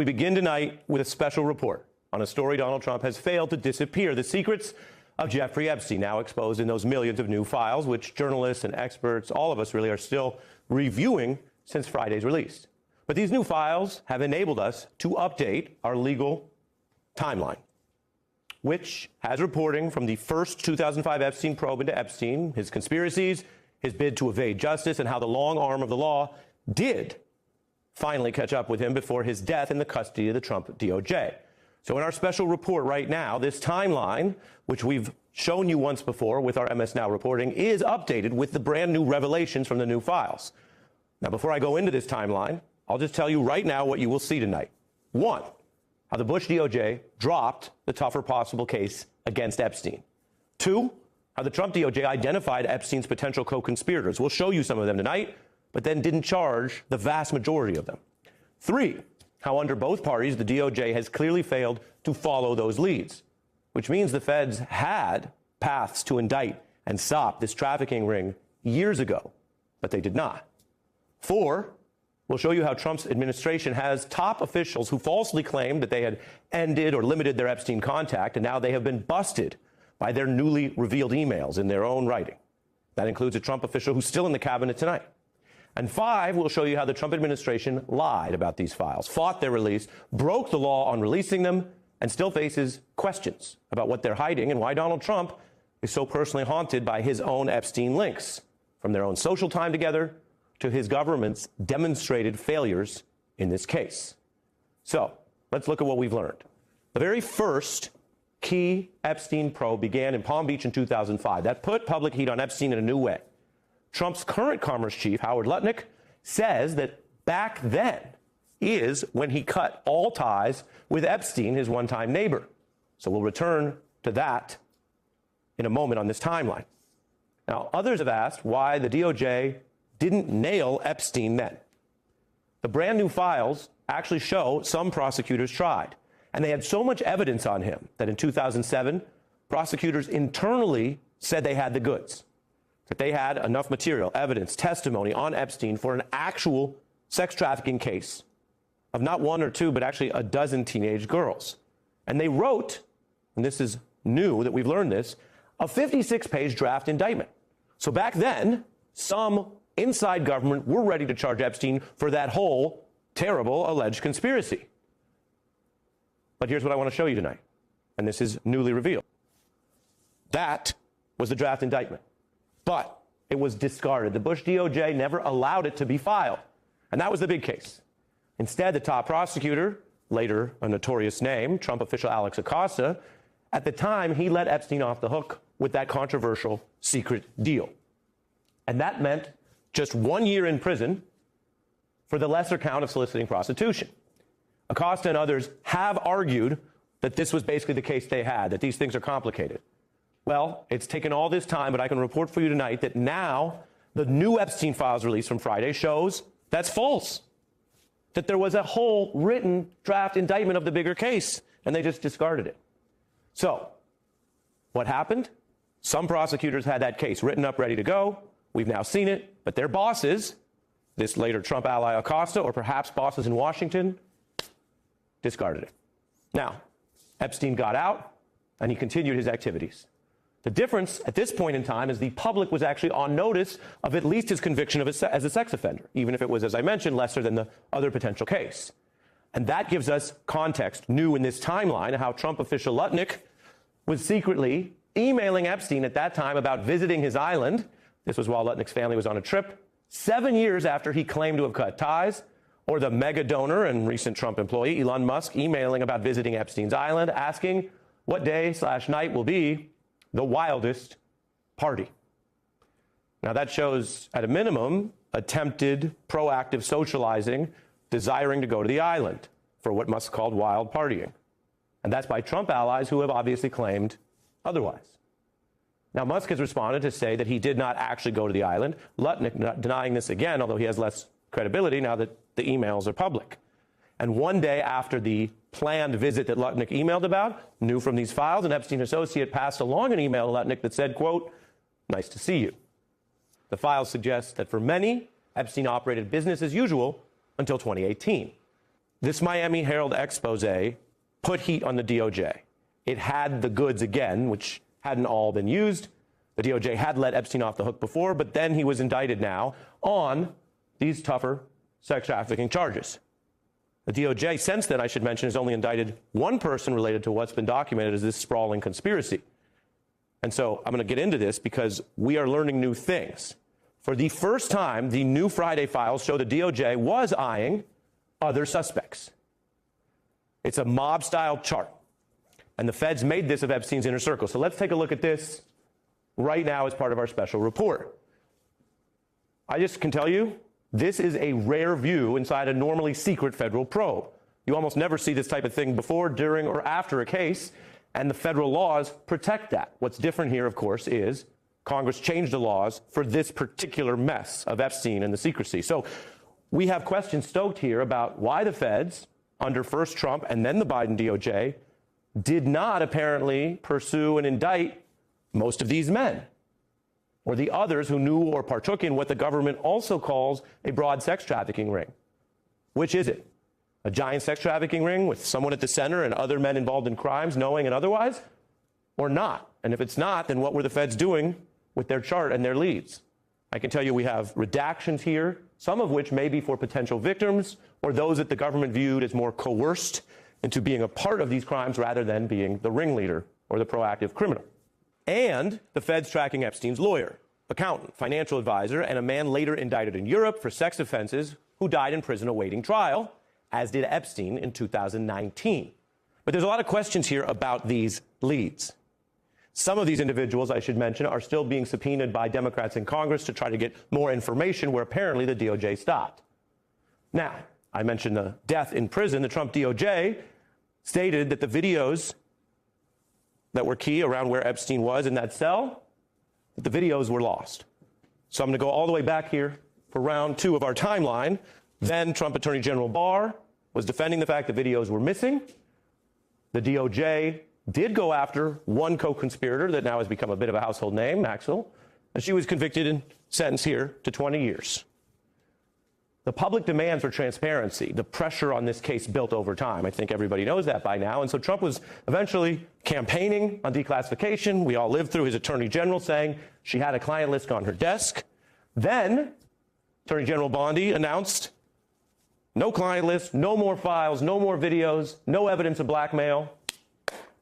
We begin tonight with a special report on a story Donald Trump has failed to disappear: the secrets of Jeffrey Epstein, now exposed in those millions of new files, which journalists and experts, all of us really, are still reviewing since Friday's release. But these new files have enabled us to update our legal timeline, which has reporting from the first 2005 Epstein probe into Epstein, his conspiracies, his bid to evade justice, and how the long arm of the law did finally catch up with him before his death in the custody of the Trump DOJ. So in our special report right now, this timeline, which we've shown you once before with our MS Now reporting, is updated with the brand new revelations from the new files. Now, before I go into this timeline, I'll just tell you right now what you will see tonight. One, how the Bush DOJ dropped the tougher possible case against Epstein. Two, how the Trump DOJ identified Epstein's potential co-conspirators. We'll show you some of them tonight, but then didn't charge the vast majority of them. Three, how under both parties, the DOJ has clearly failed to follow those leads, which means the feds had paths to indict and stop this trafficking ring years ago, but they did not. Four, we'll show you how Trump's administration has top officials who falsely claimed that they had ended or limited their Epstein contact, and now they have been busted by their newly revealed emails in their own writing. That includes a Trump official who's still in the cabinet tonight. And five, we'll show you how the Trump administration lied about these files, fought their release, broke the law on releasing them, and still faces questions about what they're hiding and why Donald Trump is so personally haunted by his own Epstein links, from their own social time together to his government's demonstrated failures in this case. So let's look at what we've learned. The very first key Epstein probe began in Palm Beach in 2005. That put public heat on Epstein in a new way. Trump's current commerce chief, Howard Lutnick, says that back then is when he cut all ties with Epstein, his one-time neighbor. So we'll return to that in a moment on this timeline. Now, others have asked why the DOJ didn't nail Epstein then. The brand new files actually show some prosecutors tried, and they had so much evidence on him that in 2007, prosecutors internally said they had the goods, that they had enough material, evidence, testimony on Epstein for an actual sex trafficking case of not one or two, but actually a dozen teenage girls. And they wrote, and this is new that we've learned this, a 56-page draft indictment. So back then, some inside government were ready to charge Epstein for that whole terrible alleged conspiracy. But here's what I want to show you tonight, and this is newly revealed. That was the draft indictment, but it was discarded. The Bush DOJ never allowed it to be filed, and that was the big case. Instead, the top prosecutor, later a notorious name, Trump official Alex Acosta, at the time, he let Epstein off the hook with that controversial secret deal. And that meant just 1 year in prison for the lesser count of soliciting prostitution. Acosta and others have argued that this was basically the case they had, that these things are complicated. Well, it's taken all this time, but I can report for you tonight that now the new Epstein files released from Friday shows that's false, that there was a whole written draft indictment of the bigger case, and they just discarded it. So what happened? Some prosecutors had that case written up, ready to go. We've now seen it, but their bosses, this later Trump ally Acosta, or perhaps bosses in Washington, discarded it. Now, Epstein got out, and he continued his activities. The difference at this point in time is the public was actually on notice of at least his conviction as a sex offender, even if it was, as I mentioned, lesser than the other potential case. And that gives us context, new in this timeline, how Trump official Lutnick was secretly emailing Epstein at that time about visiting his island. This was while Lutnick's family was on a trip, 7 years after he claimed to have cut ties, or the mega donor and recent Trump employee, Elon Musk, emailing about visiting Epstein's island, asking what day/night will be the wildest party. Now, that shows, at a minimum, attempted proactive socializing, desiring to go to the island for what Musk called wild partying. And that's by Trump allies who have obviously claimed otherwise. Now, Musk has responded to say that he did not actually go to the island. Lutnick not denying this again, although he has less credibility now that the emails are public. And one day after the planned visit that Lutnick emailed about, knew from these files, an Epstein associate passed along an email to Lutnick that said, quote, "Nice to see you." The files suggest that for many, Epstein operated business as usual until 2018. This Miami Herald expose put heat on the DOJ. It had the goods again, which hadn't all been used. The DOJ had let Epstein off the hook before, but then he was indicted now on these tougher sex trafficking charges. The DOJ, since then, I should mention, has only indicted one person related to what's been documented as this sprawling conspiracy. And so I'm going to get into this because we are learning new things. For the first time, the new Friday files show the DOJ was eyeing other suspects. It's a mob-style chart. And the feds made this of Epstein's inner circle. So let's take a look at this right now as part of our special report. I just can tell you, this is a rare view inside a normally secret federal probe. You almost never see this type of thing before, during, or after a case, and the federal laws protect that. What's different here, of course, is Congress changed the laws for this particular mess of Epstein and the secrecy. So we have questions stoked here about why the feds, under first Trump and then the Biden DOJ, did not apparently pursue and indict most of these men, or the others who knew or partook in what the government also calls a broad sex trafficking ring. Which is it? A giant sex trafficking ring with someone at the center and other men involved in crimes, knowing and otherwise? Or not? And if it's not, then what were the feds doing with their chart and their leads? I can tell you we have redactions here, some of which may be for potential victims or those that the government viewed as more coerced into being a part of these crimes rather than being the ringleader or the proactive criminal. And the feds tracking Epstein's lawyer, accountant, financial advisor, and a man later indicted in Europe for sex offenses who died in prison awaiting trial, as did Epstein in 2019. But there's a lot of questions here about these leads. Some of these individuals, I should mention, are still being subpoenaed by Democrats in Congress to try to get more information where apparently the DOJ stopped. Now, I mentioned the death in prison. The Trump DOJ stated that the videos that were key around where Epstein was in that cell, that the videos were lost. So I'm going to go all the way back here for round two of our timeline. Then Trump Attorney General Barr was defending the fact that videos were missing. The DOJ did go after one co-conspirator that now has become a bit of a household name, Maxwell, and she was convicted and sentenced here to 20 years. The public demand for transparency, the pressure on this case built over time. I think everybody knows that by now. And so Trump was eventually campaigning on declassification. We all lived through his attorney general saying she had a client list on her desk. Then Attorney General Bondi announced no client list, no more files, no more videos, no evidence of blackmail.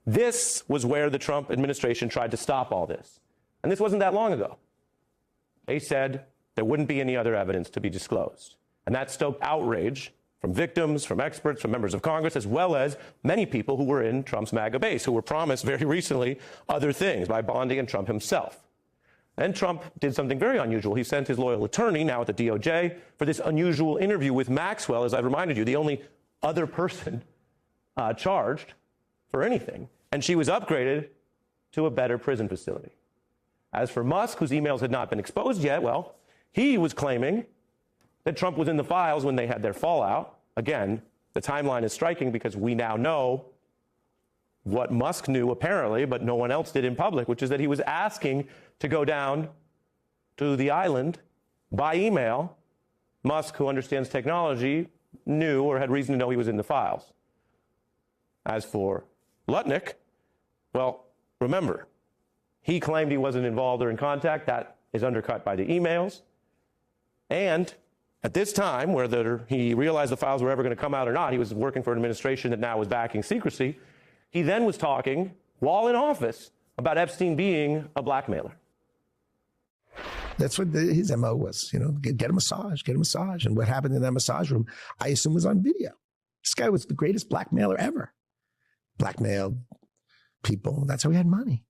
This was where the Trump administration tried to stop all this. And this wasn't that long ago. They said there wouldn't be any other evidence to be disclosed. And that stoked outrage from victims, from experts, from members of Congress, as well as many people who were in Trump's MAGA base, who were promised very recently other things by Bondi and Trump himself. And Trump did something very unusual. He sent his loyal attorney, now at the DOJ, for this unusual interview with Maxwell, as I reminded you, the only other person charged for anything. And she was upgraded to a better prison facility. As for Musk, whose emails had not been exposed yet, well, he was claiming that Trump was in the files when they had their fallout. Again, the timeline is striking because we now know what Musk knew apparently, but no one else did in public, which is that he was asking to go down to the island by email. Musk, who understands technology, knew or had reason to know he was in the files. As for Lutnick, well, remember, he claimed he wasn't involved or in contact. That is undercut by the emails. And at this time, whether he realized the files were ever going to come out or not, he was working for an administration that now was backing secrecy. He then was talking, while in office, about Epstein being a blackmailer. That's what his MO was, get a massage. And what happened in that massage room, I assume, was on video. This guy was the greatest blackmailer ever. Blackmailed people. That's how he had money.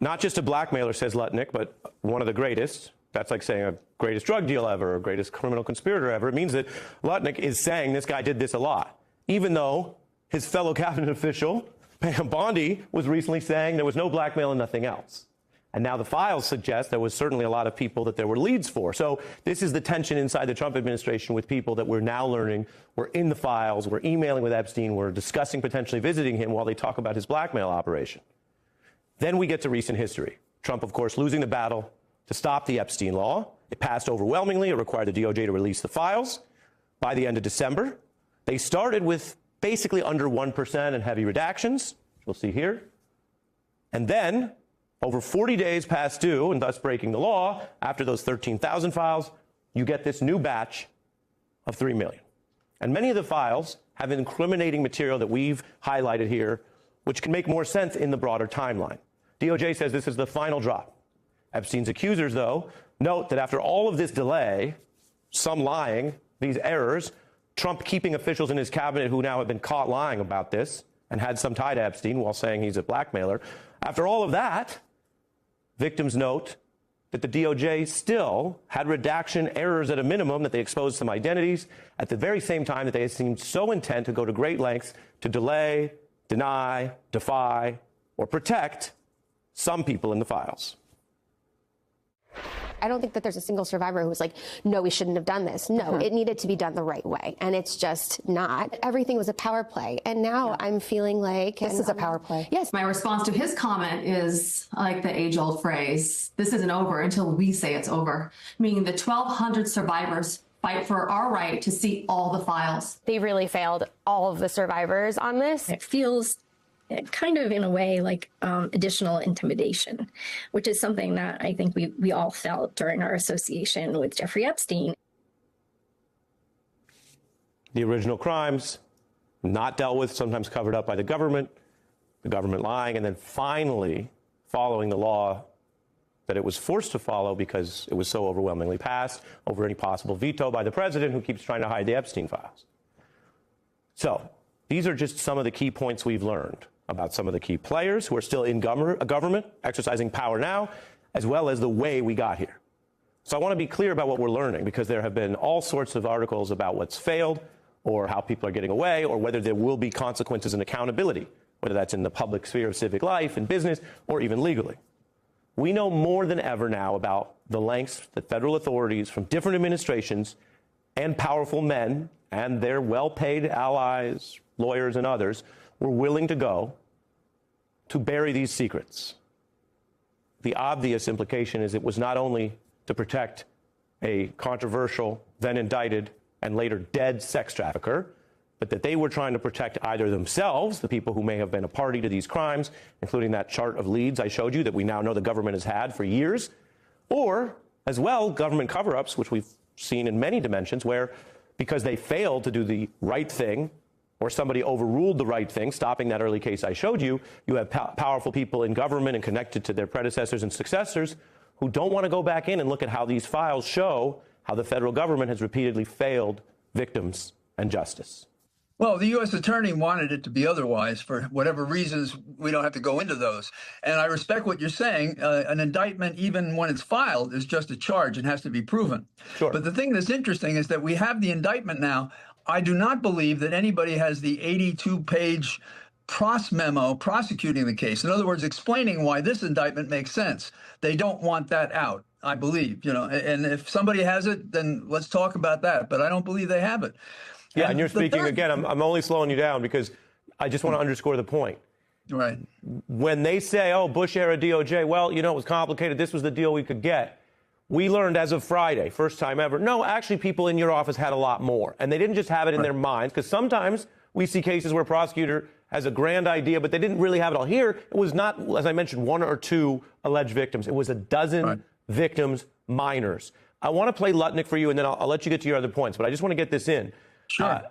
Not just a blackmailer, says Lutnick, but one of the greatest. That's like saying a greatest drug deal ever, or greatest criminal conspirator ever. It means that Lutnick is saying this guy did this a lot, even though his fellow cabinet official, Pam Bondi, was recently saying there was no blackmail and nothing else. And now the files suggest there was certainly a lot of people that there were leads for. So this is the tension inside the Trump administration with people that we're now learning were in the files, were emailing with Epstein, were discussing potentially visiting him while they talk about his blackmail operation. Then we get to recent history. Trump, of course, losing the battle to stop the Epstein law. It passed overwhelmingly. It required the DOJ to release the files. by the end of December. They started with basically under 1% and heavy redactions, which we'll see here. And then, over 40 days past due, and thus breaking the law, after those 13,000 files, you get this new batch of 3 million. And many of the files have incriminating material that we've highlighted here, which can make more sense in the broader timeline. DOJ says this is the final drop. Epstein's accusers, though, note that after all of this delay, some lying, these errors, Trump keeping officials in his cabinet who now have been caught lying about this and had some tie to Epstein while saying he's a blackmailer. After all of that, victims note that the DOJ still had redaction errors at a minimum, that they exposed some identities at the very same time that they seemed so intent to go to great lengths to delay, deny, defy, or protect some people in the files. I don't think that there's a single survivor who was like, no, we shouldn't have done this. No, it needed to be done the right way. And it's just not. Everything was a power play. And now I'm feeling like this is a power play. Yes. My response to his comment is like the age-old phrase, this isn't over until we say it's over, meaning the 1,200 survivors fight for our right to see all the files. They really failed all of the survivors on this. It feels kind of in a way like additional intimidation, which is something that I think we all felt during our association with Jeffrey Epstein. The original crimes not dealt with, sometimes covered up by the government lying, and then finally following the law that it was forced to follow because it was so overwhelmingly passed over any possible veto by the president who keeps trying to hide the Epstein files. So these are just some of the key points we've learned about some of the key players who are still in government, exercising power now, as well as the way we got here. So I want to be clear about what we're learning, because there have been all sorts of articles about what's failed or how people are getting away or whether there will be consequences and accountability, whether that's in the public sphere of civic life and business or even legally. We know more than ever now about the lengths that federal authorities from different administrations and powerful men and their well-paid allies, lawyers and others were willing to go to bury these secrets. The obvious implication is it was not only to protect a controversial, then indicted, and later dead sex trafficker, but that they were trying to protect either themselves, the people who may have been a party to these crimes, including that chart of leads I showed you that we now know the government has had for years, or, as well, government cover-ups, which we've seen in many dimensions, where because they failed to do the right thing, or somebody overruled the right thing, stopping that early case I showed you, you have powerful people in government and connected to their predecessors and successors who don't want to go back in and look at how these files show how the federal government has repeatedly failed victims and justice. Well, the U.S. attorney wanted it to be otherwise for whatever reasons. We don't have to go into those. And I respect what you're saying. An indictment, even when it's filed, is just a charge and has to be proven. Sure. But the thing that's interesting is that we have the indictment now. I do not believe that anybody has the 82-page pros memo prosecuting the case. In other words, explaining why this indictment makes sense. They don't want that out, I believe. And if somebody has it, then let's talk about that. But I don't believe they have it. Yeah, and you're speaking, again, I'm only slowing you down because I just want to underscore the point. Right. When they say, oh, Bush-era DOJ, well, it was complicated. This was the deal we could get. We learned as of Friday, first time ever, no, actually people in your office had a lot more. And they didn't just have it in their minds, because sometimes we see cases where a prosecutor has a grand idea, but they didn't really have it all. Here, it was not, as I mentioned, one or two alleged victims. It was a dozen victims, minors. I want to play Lutnick for you, and then I'll let you get to your other points, but I just want to get this in. Sure.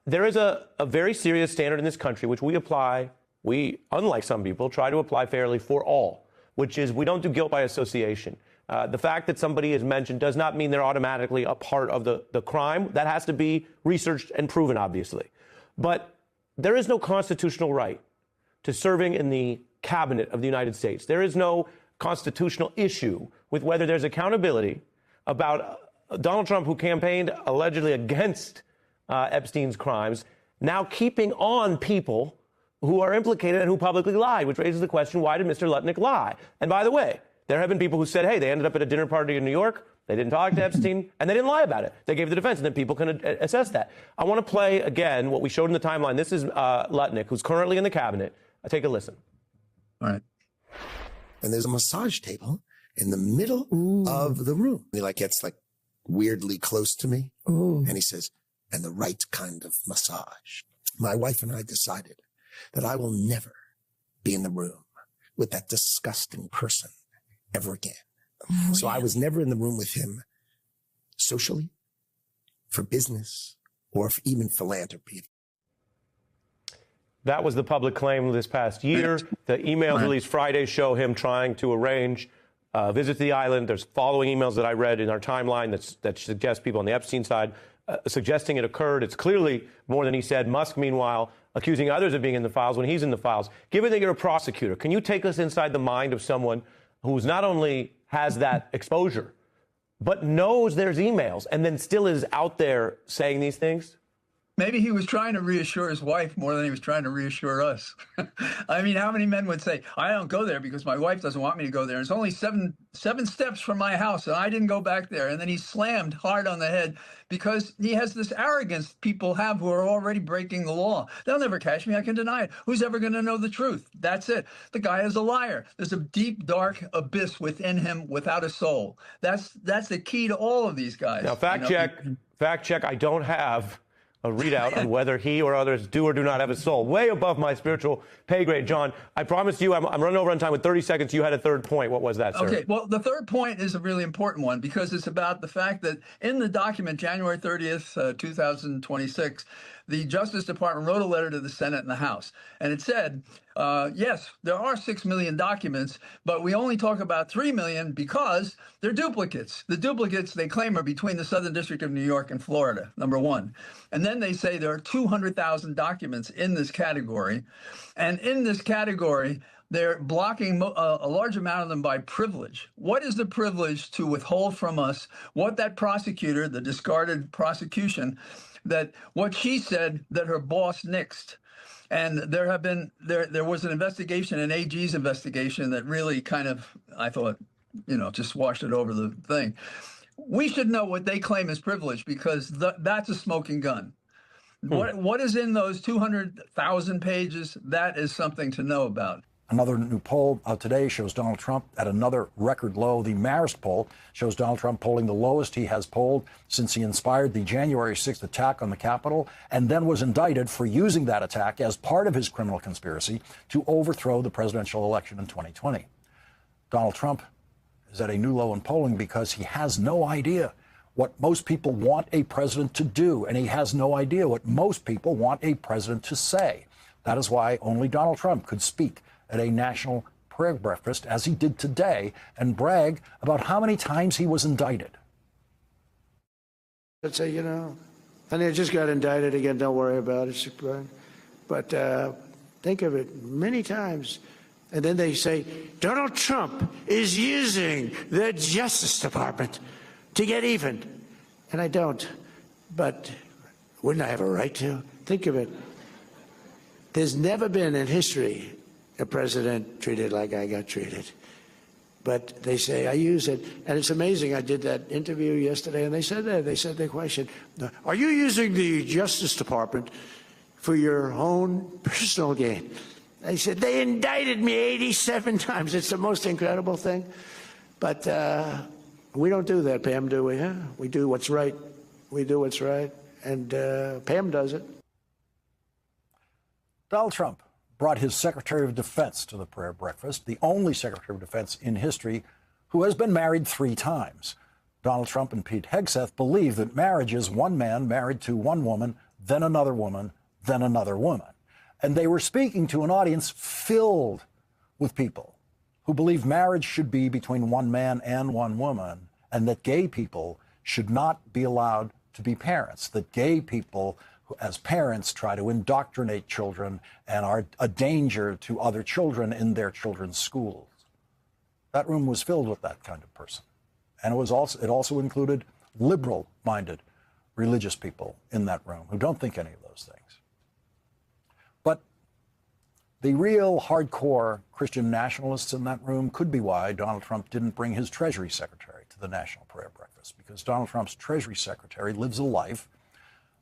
There is a very serious standard in this country, which we apply, unlike some people, try to apply fairly for all, which is we don't do guilt by association. The fact that somebody is mentioned does not mean they're automatically a part of the crime. That has to be researched and proven, obviously. But there is no constitutional right to serving in the cabinet of the United States. There is no constitutional issue with whether there's accountability about Donald Trump, who campaigned allegedly against Epstein's crimes, now keeping on people who are implicated and who publicly lied, which raises the question, why did Mr. Lutnick lie? And by the way, there have been people who said, hey, they ended up at a dinner party in New York, they didn't talk to Epstein, and they didn't lie about it. They gave the defense, and then people can assess that. I want to play, again, what we showed in the timeline. This is Lutnick, who's currently in the cabinet. Take a listen. All right. And there's a massage table in the middle of the room. He gets weirdly close to me. And he says, and the right kind of massage. My wife and I decided that I will never be in the room with that disgusting person ever again. Really? So I was never in the room with him socially, for business, or for even philanthropy. That was the public claim this past year. The emails released Friday show him trying to arrange a visit to the island. There's following emails that I read in our timeline that suggest people on the Epstein side suggesting it occurred. It's clearly more than he said. Musk, meanwhile, accusing others of being in the files when he's in the files. Given that you're a prosecutor, can you take us inside the mind of someone who's not only has that exposure, but knows there's emails and then still is out there saying these things? Maybe he was trying to reassure his wife more than he was trying to reassure us. I mean, how many men would say, I don't go there because my wife doesn't want me to go there. It's only seven steps from my house, and I didn't go back there. And then he's slammed hard on the head because he has this arrogance people have who are already breaking the law. They'll never catch me. I can deny it. Who's ever going to know the truth? That's it. The guy is a liar. There's a deep, dark abyss within him without a soul. That's the key to all of these guys. Now, fact check, I don't have a readout on whether he or others do or do not have a soul. Way above my spiritual pay grade. John, I promised you, I'm running over on time with 30 seconds. You had a third point. What was that, sir? Okay, well, the third point is a really important one because it's about the fact that in the document, January 30th, 2026, the Justice Department wrote a letter to the Senate and the House. And it said, yes, there are 6 million documents, but we only talk about 3 million because they're duplicates. The duplicates they claim are between the Southern District of New York and Florida, number one. And then they say there are 200,000 documents in this category. And in this category, they're blocking a large amount of them by privilege. What is the privilege to withhold from us what that prosecutor, the discarded prosecution, that what she said that her boss nixed? And there was an investigation, an AG's investigation that really kind of, I thought, just washed it over the thing. We should know what they claim is privilege because that's a smoking gun. What is in those 200,000 pages? That is something to know about. Another new poll today shows Donald Trump at another record low. The Marist poll shows Donald Trump polling the lowest he has polled since he inspired the January 6th attack on the Capitol and then was indicted for using that attack as part of his criminal conspiracy to overthrow the presidential election in 2020. Donald Trump is at a new low in polling because he has no idea what most people want a president to do, and he has no idea what most people want a president to say. That is why only Donald Trump could speak at a national prayer breakfast, as he did today, and brag about how many times he was indicted. I'd say, honey, I just got indicted again. Don't worry about it. But think of it many times. And then they say, Donald Trump is using the Justice Department to get even. And I don't. But wouldn't I have a right to? Think of it. There's never been in history a president treated like I got treated. But they say I use it. And it's amazing. I did that interview yesterday, and they said that. They said the question, are you using the Justice Department for your own personal gain? They said, they indicted me 87 times. It's the most incredible thing. But we don't do that, Pam, do we? Huh? We do what's right. We do what's right. And Pam does it. Donald Trump brought his Secretary of Defense to the prayer breakfast, the only Secretary of Defense in history who has been married 3 times. Donald Trump and Pete Hegseth believe that marriage is one man married to one woman, then another woman, then another woman. And they were speaking to an audience filled with people who believe marriage should be between one man and one woman, and that gay people should not be allowed to be parents, that gay people as parents try to indoctrinate children and are a danger to other children in their children's schools. That room was filled with that kind of person. And it also included liberal-minded religious people in that room who don't think any of those things. But the real hardcore Christian nationalists in that room could be why Donald Trump didn't bring his Treasury Secretary to the National Prayer Breakfast, because Donald Trump's Treasury Secretary lives a life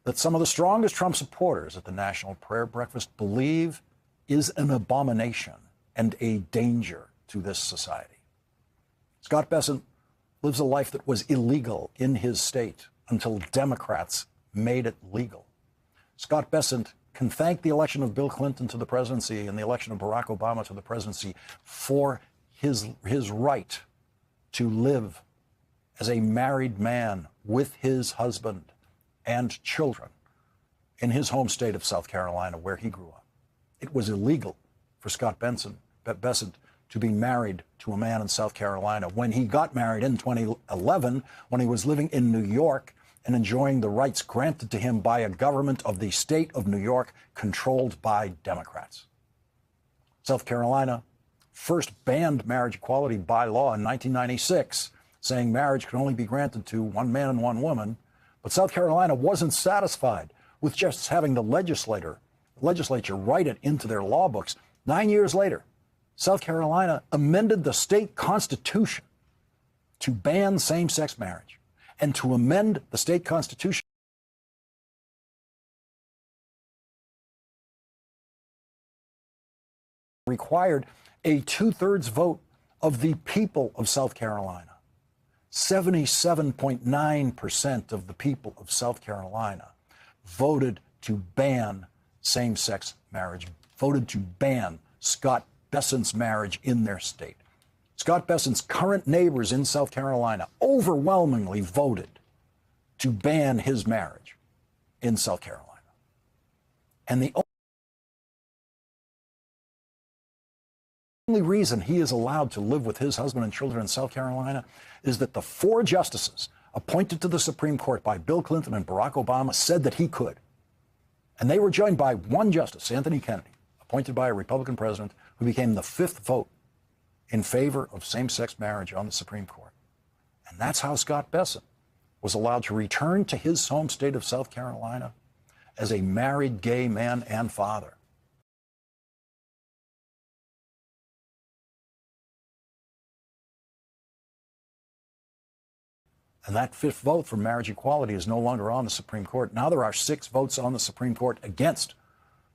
that some of the strongest Trump supporters at the National Prayer Breakfast believe is an abomination and a danger to this society. Scott Bessent lives a life that was illegal in his state until Democrats made it legal. Scott Bessent can thank the election of Bill Clinton to the presidency and the election of Barack Obama to the presidency for his right to live as a married man with his husband and children in his home state of South Carolina, where he grew up. It was illegal for Scott Bessent to be married to a man in South Carolina. When he got married in 2011, when he was living in New York and enjoying the rights granted to him by a government of the state of New York controlled by Democrats. South Carolina first banned marriage equality by law in 1996, saying marriage could only be granted to one man and one woman. But South Carolina wasn't satisfied with just having the legislature write it into their law books. 9 years later, South Carolina amended the state constitution to ban same-sex marriage and to amend the state constitution required a two-thirds vote of the people of South Carolina. 77.9% of the people of South Carolina voted to ban same-sex marriage, voted to ban Scott Bessent's marriage in their state. Scott Bessent's current neighbors in South Carolina overwhelmingly voted to ban his marriage in South Carolina. And the only reason he is allowed to live with his husband and children in South Carolina is that the 4 justices appointed to the Supreme Court by Bill Clinton and Barack Obama said that he could. And they were joined by 1 justice, Anthony Kennedy, appointed by a Republican president, who became the 5th vote in favor of same-sex marriage on the Supreme Court. And that's how Scott Bessent was allowed to return to his home state of South Carolina as a married gay man and father. And that 5th vote for marriage equality is no longer on the Supreme Court. Now there are 6 votes on the Supreme Court against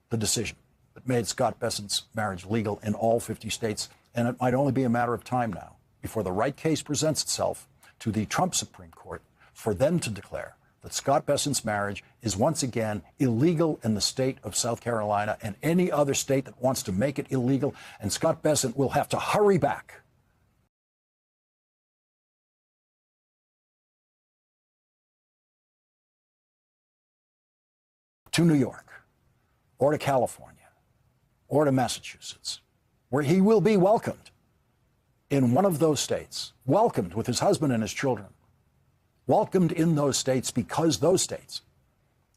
the decision that made Scott Bessent's marriage legal in all 50 states. And it might only be a matter of time now before the right case presents itself to the Trump Supreme Court for them to declare that Scott Bessent's marriage is once again illegal in the state of South Carolina and any other state that wants to make it illegal. And Scott Bessent will have to hurry back to New York or to California or to Massachusetts, where he will be welcomed in one of those states, welcomed with his husband and his children, welcomed in those states because those states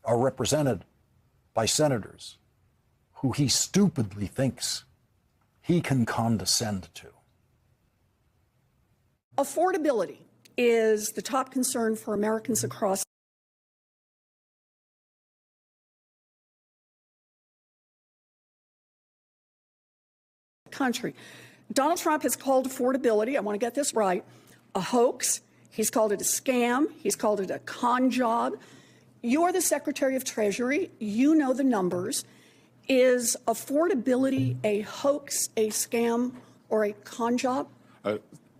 are represented by senators who he stupidly thinks he can condescend to. Affordability is the top concern for Americans across country. Donald Trump has called affordability, I want to get this right, a hoax. He's called it a scam. He's called it a con job. You're the Secretary of Treasury. You know the numbers. Is affordability a hoax, a scam, or a con job?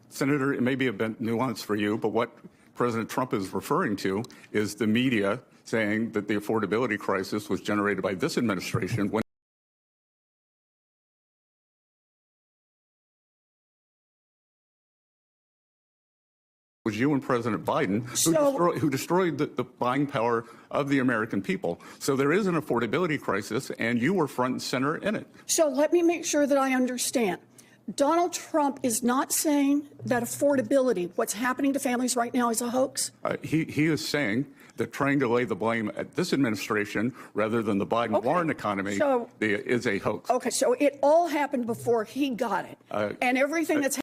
Senator, it may be a bit nuanced for you, but what President Trump is referring to is the media saying that the affordability crisis was generated by this administration when was you and President Biden who destroyed the buying power of the American people. So there is an affordability crisis, and you were front and center in it. So let me make sure that I understand. Donald Trump is not saying that affordability, what's happening to families right now, is a hoax? He is saying that trying to lay the blame at this administration rather than the Biden-Warren economy is a hoax. Okay, so it all happened before he got it. And everything that's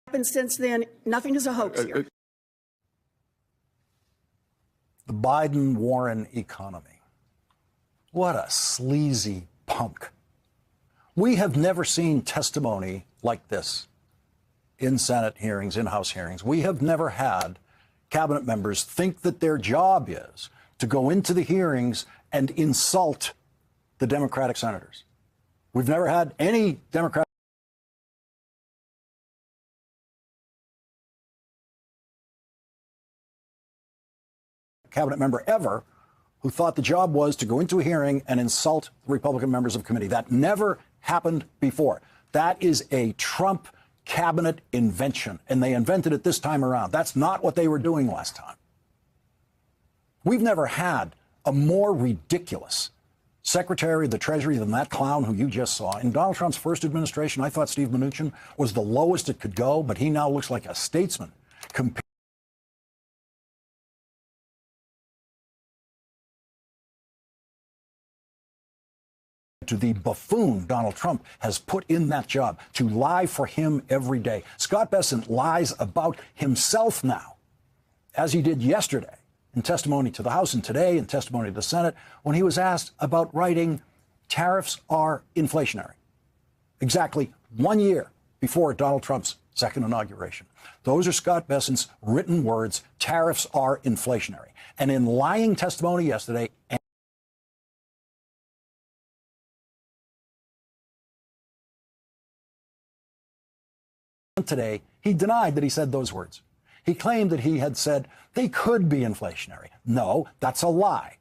happened since then, nothing is a hoax here. The Biden-Warren economy. What a sleazy punk. We have never seen testimony like this in Senate hearings, in House hearings. We have never had cabinet members think that their job is to go into the hearings and insult the Democratic senators. We've never had any Democratic cabinet member ever who thought the job was to go into a hearing and insult Republican members of committee. That never happened before. That is a Trump cabinet invention, and they invented it this time around. That's not what they were doing last time. We've never had a more ridiculous Secretary of the Treasury than that clown who you just saw. In Donald Trump's first administration, I thought Steve Mnuchin was the lowest it could go, but he now looks like a statesman compared to the buffoon Donald Trump has put in that job to lie for him every day. Scott Bessent lies about himself now, as he did yesterday in testimony to the House and today in testimony to the Senate when he was asked about writing tariffs are inflationary, exactly 1 year before Donald Trump's second inauguration. Those are Scott Bessent's written words, tariffs are inflationary. And in lying testimony yesterday, today, he denied that he said those words. He claimed that he had said they could be inflationary. No, that's a lie.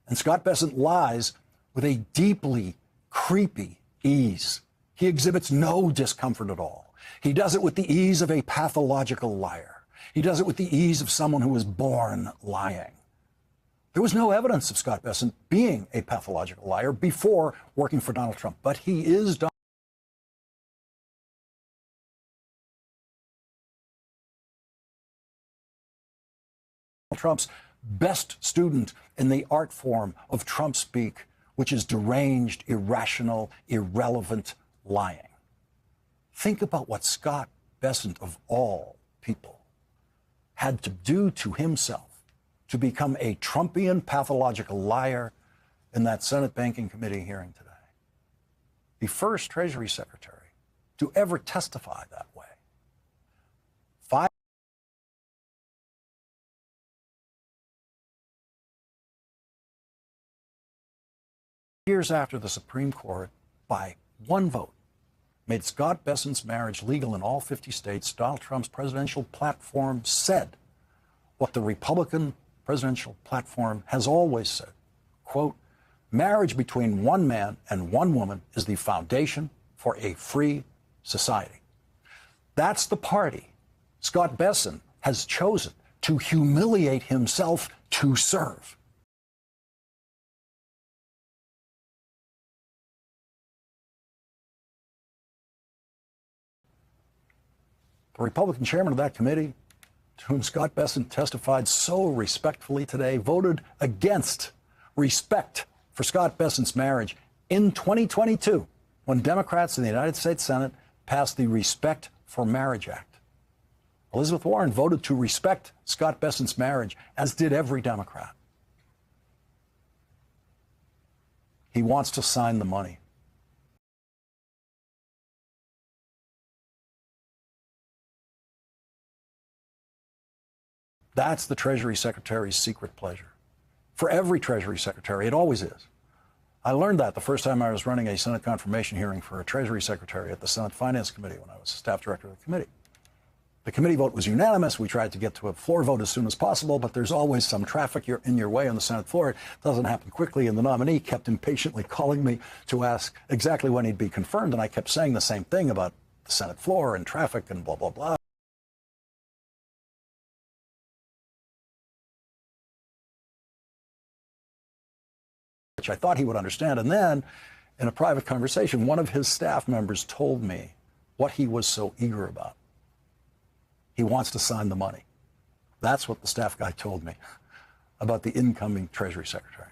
And Scott Bessent lies with a deeply creepy ease. He exhibits no discomfort at all. He does it with the ease of a pathological liar. He does it with the ease of someone who was born lying. There was no evidence of Scott Bessent being a pathological liar before working for Donald Trump, but he is Donald Trump's best student in the art form of Trump speak, which is deranged, irrational, irrelevant lying. Think about what Scott Bessent, of all people, had to do to himself to become a Trumpian pathological liar in that Senate Banking Committee hearing today. The first Treasury Secretary to ever testify that way. 5 years after the Supreme Court, by one vote, made Scott Bessent's marriage legal in all 50 states, Donald Trump's presidential platform said what the Republican presidential platform has always said, quote, marriage between one man and one woman is the foundation for a free society. That's the party Scott Bessent has chosen to humiliate himself to serve. The Republican chairman of that committee, to whom Scott Bessent testified so respectfully today, voted against respect for Scott Bessent's marriage in 2022 when Democrats in the United States Senate passed the Respect for Marriage Act. Elizabeth Warren voted to respect Scott Bessent's marriage, as did every Democrat. He wants to sign the money. That's the Treasury Secretary's secret pleasure. For every Treasury Secretary, it always is. I learned that the first time I was running a Senate confirmation hearing for a Treasury Secretary at the Senate Finance Committee when I was staff director of the committee. The committee vote was unanimous. We tried to get to a floor vote as soon as possible, but there's always some traffic in your way on the Senate floor. It doesn't happen quickly, and the nominee kept impatiently calling me to ask exactly when he'd be confirmed, and I kept saying the same thing about the Senate floor and traffic and blah, blah, blah. Which I thought he would understand. And then, in a private conversation, one of his staff members told me what he was so eager about. He wants to sign the money. That's what the staff guy told me about the incoming Treasury Secretary.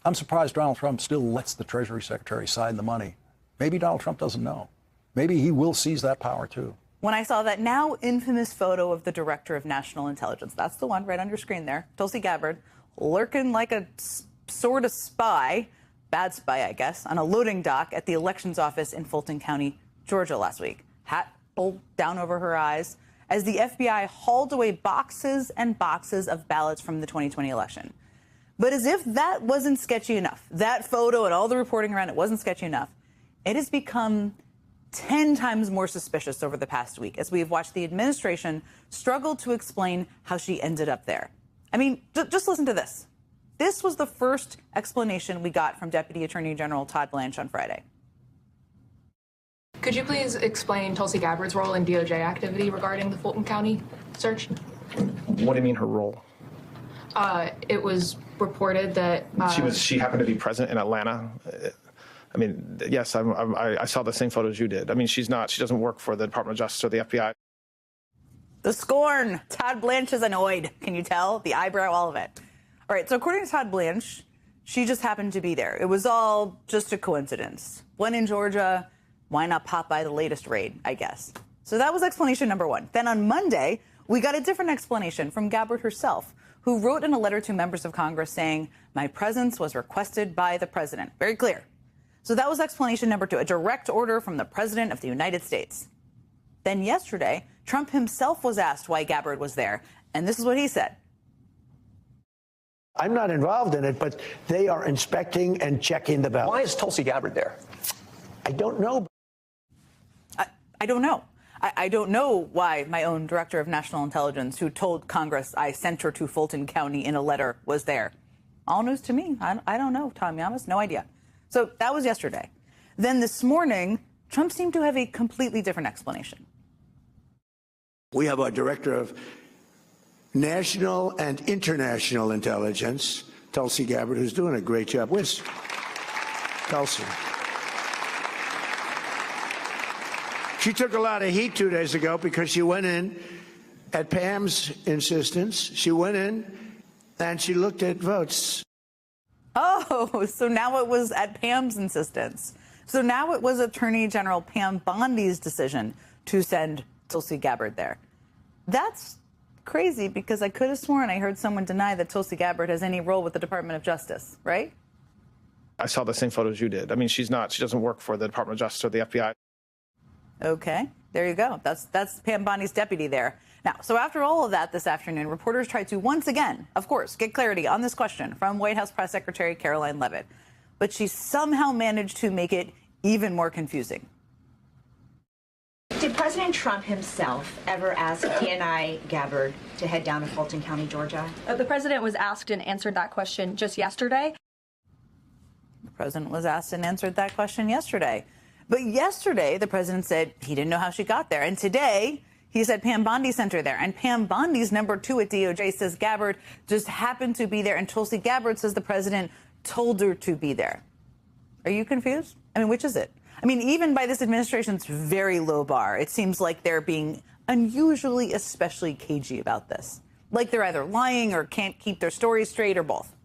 I'm surprised Donald Trump still lets the Treasury Secretary sign the money. Maybe Donald Trump doesn't know. Maybe he will seize that power, too. When I saw that now infamous photo of the Director of National Intelligence, that's the one right on your screen there, Tulsi Gabbard, lurking like a sort of spy, bad spy, I guess, on a loading dock at the elections office in Fulton County, Georgia last week. Hat pulled down over her eyes as the FBI hauled away boxes and boxes of ballots from the 2020 election. But as if that wasn't sketchy enough, that photo and all the reporting around it wasn't sketchy enough, it has become 10 times more suspicious over the past week as we have watched the administration struggle to explain how she ended up there. I mean, just listen to this. This was the first explanation we got from Deputy Attorney General Todd Blanche on Friday. Could you please explain Tulsi Gabbard's role in DOJ activity regarding the Fulton County search? What do you mean her role? It was reported that she happened to be present in Atlanta. I mean, yes, I saw the same photos you did. I mean, she doesn't work for the Department of Justice or the FBI. The scorn. Todd Blanche is annoyed. Can you tell? The eyebrow, all of it. All right, so according to Todd Blanche, she just happened to be there. It was all just a coincidence. When in Georgia, why not pop by the latest raid, I guess. So that was explanation number one. Then on Monday, we got a different explanation from Gabbard herself, who wrote in a letter to members of Congress saying, my presence was requested by the president. Very clear. So that was explanation number two, a direct order from the president of the United States. Then yesterday, Trump himself was asked why Gabbard was there. And this is what he said. I'm not involved in it, but they are inspecting and checking the ballots. Why is Tulsi Gabbard there? I don't know. I don't know. I don't know why my own director of national intelligence, who told Congress I sent her to Fulton County in a letter, was there. All news to me. I don't know, Tom Yamas. No idea. So that was yesterday. Then this morning, Trump seemed to have a completely different explanation. We have our director of national and international intelligence, Tulsi Gabbard, who's doing a great job. Where's Tulsi? She took a lot of heat 2 days ago because she went in at Pam's insistence. She went in and she looked at votes. Oh, so now it was at Pam's insistence. So now it was Attorney General Pam Bondi's decision to send Tulsi Gabbard there. That's crazy because I could have sworn I heard someone deny that Tulsi Gabbard has any role with the Department of Justice, right? I saw the same photos you did. I mean, she doesn't work for the Department of Justice or the FBI. Okay, there you go. That's Pam Bondi's deputy there. Now, so after all of that this afternoon, reporters tried to once again, of course, get clarity on this question from White House Press Secretary Caroline Leavitt. But she somehow managed to make it even more confusing. Did President Trump himself ever ask DNI Gabbard to head down to Fulton County, Georgia? The president was asked and answered that question just yesterday. The president was asked and answered that question yesterday. But yesterday, the president said he didn't know how she got there. And today, he said Pam Bondi sent her there. And Pam Bondi's number two at DOJ says Gabbard just happened to be there. And Tulsi Gabbard says the president told her to be there. Are you confused? I mean, which is it? I mean, even by this administration's very low bar, it seems like they're being unusually especially cagey about this. Like they're either lying or can't keep their stories straight or both.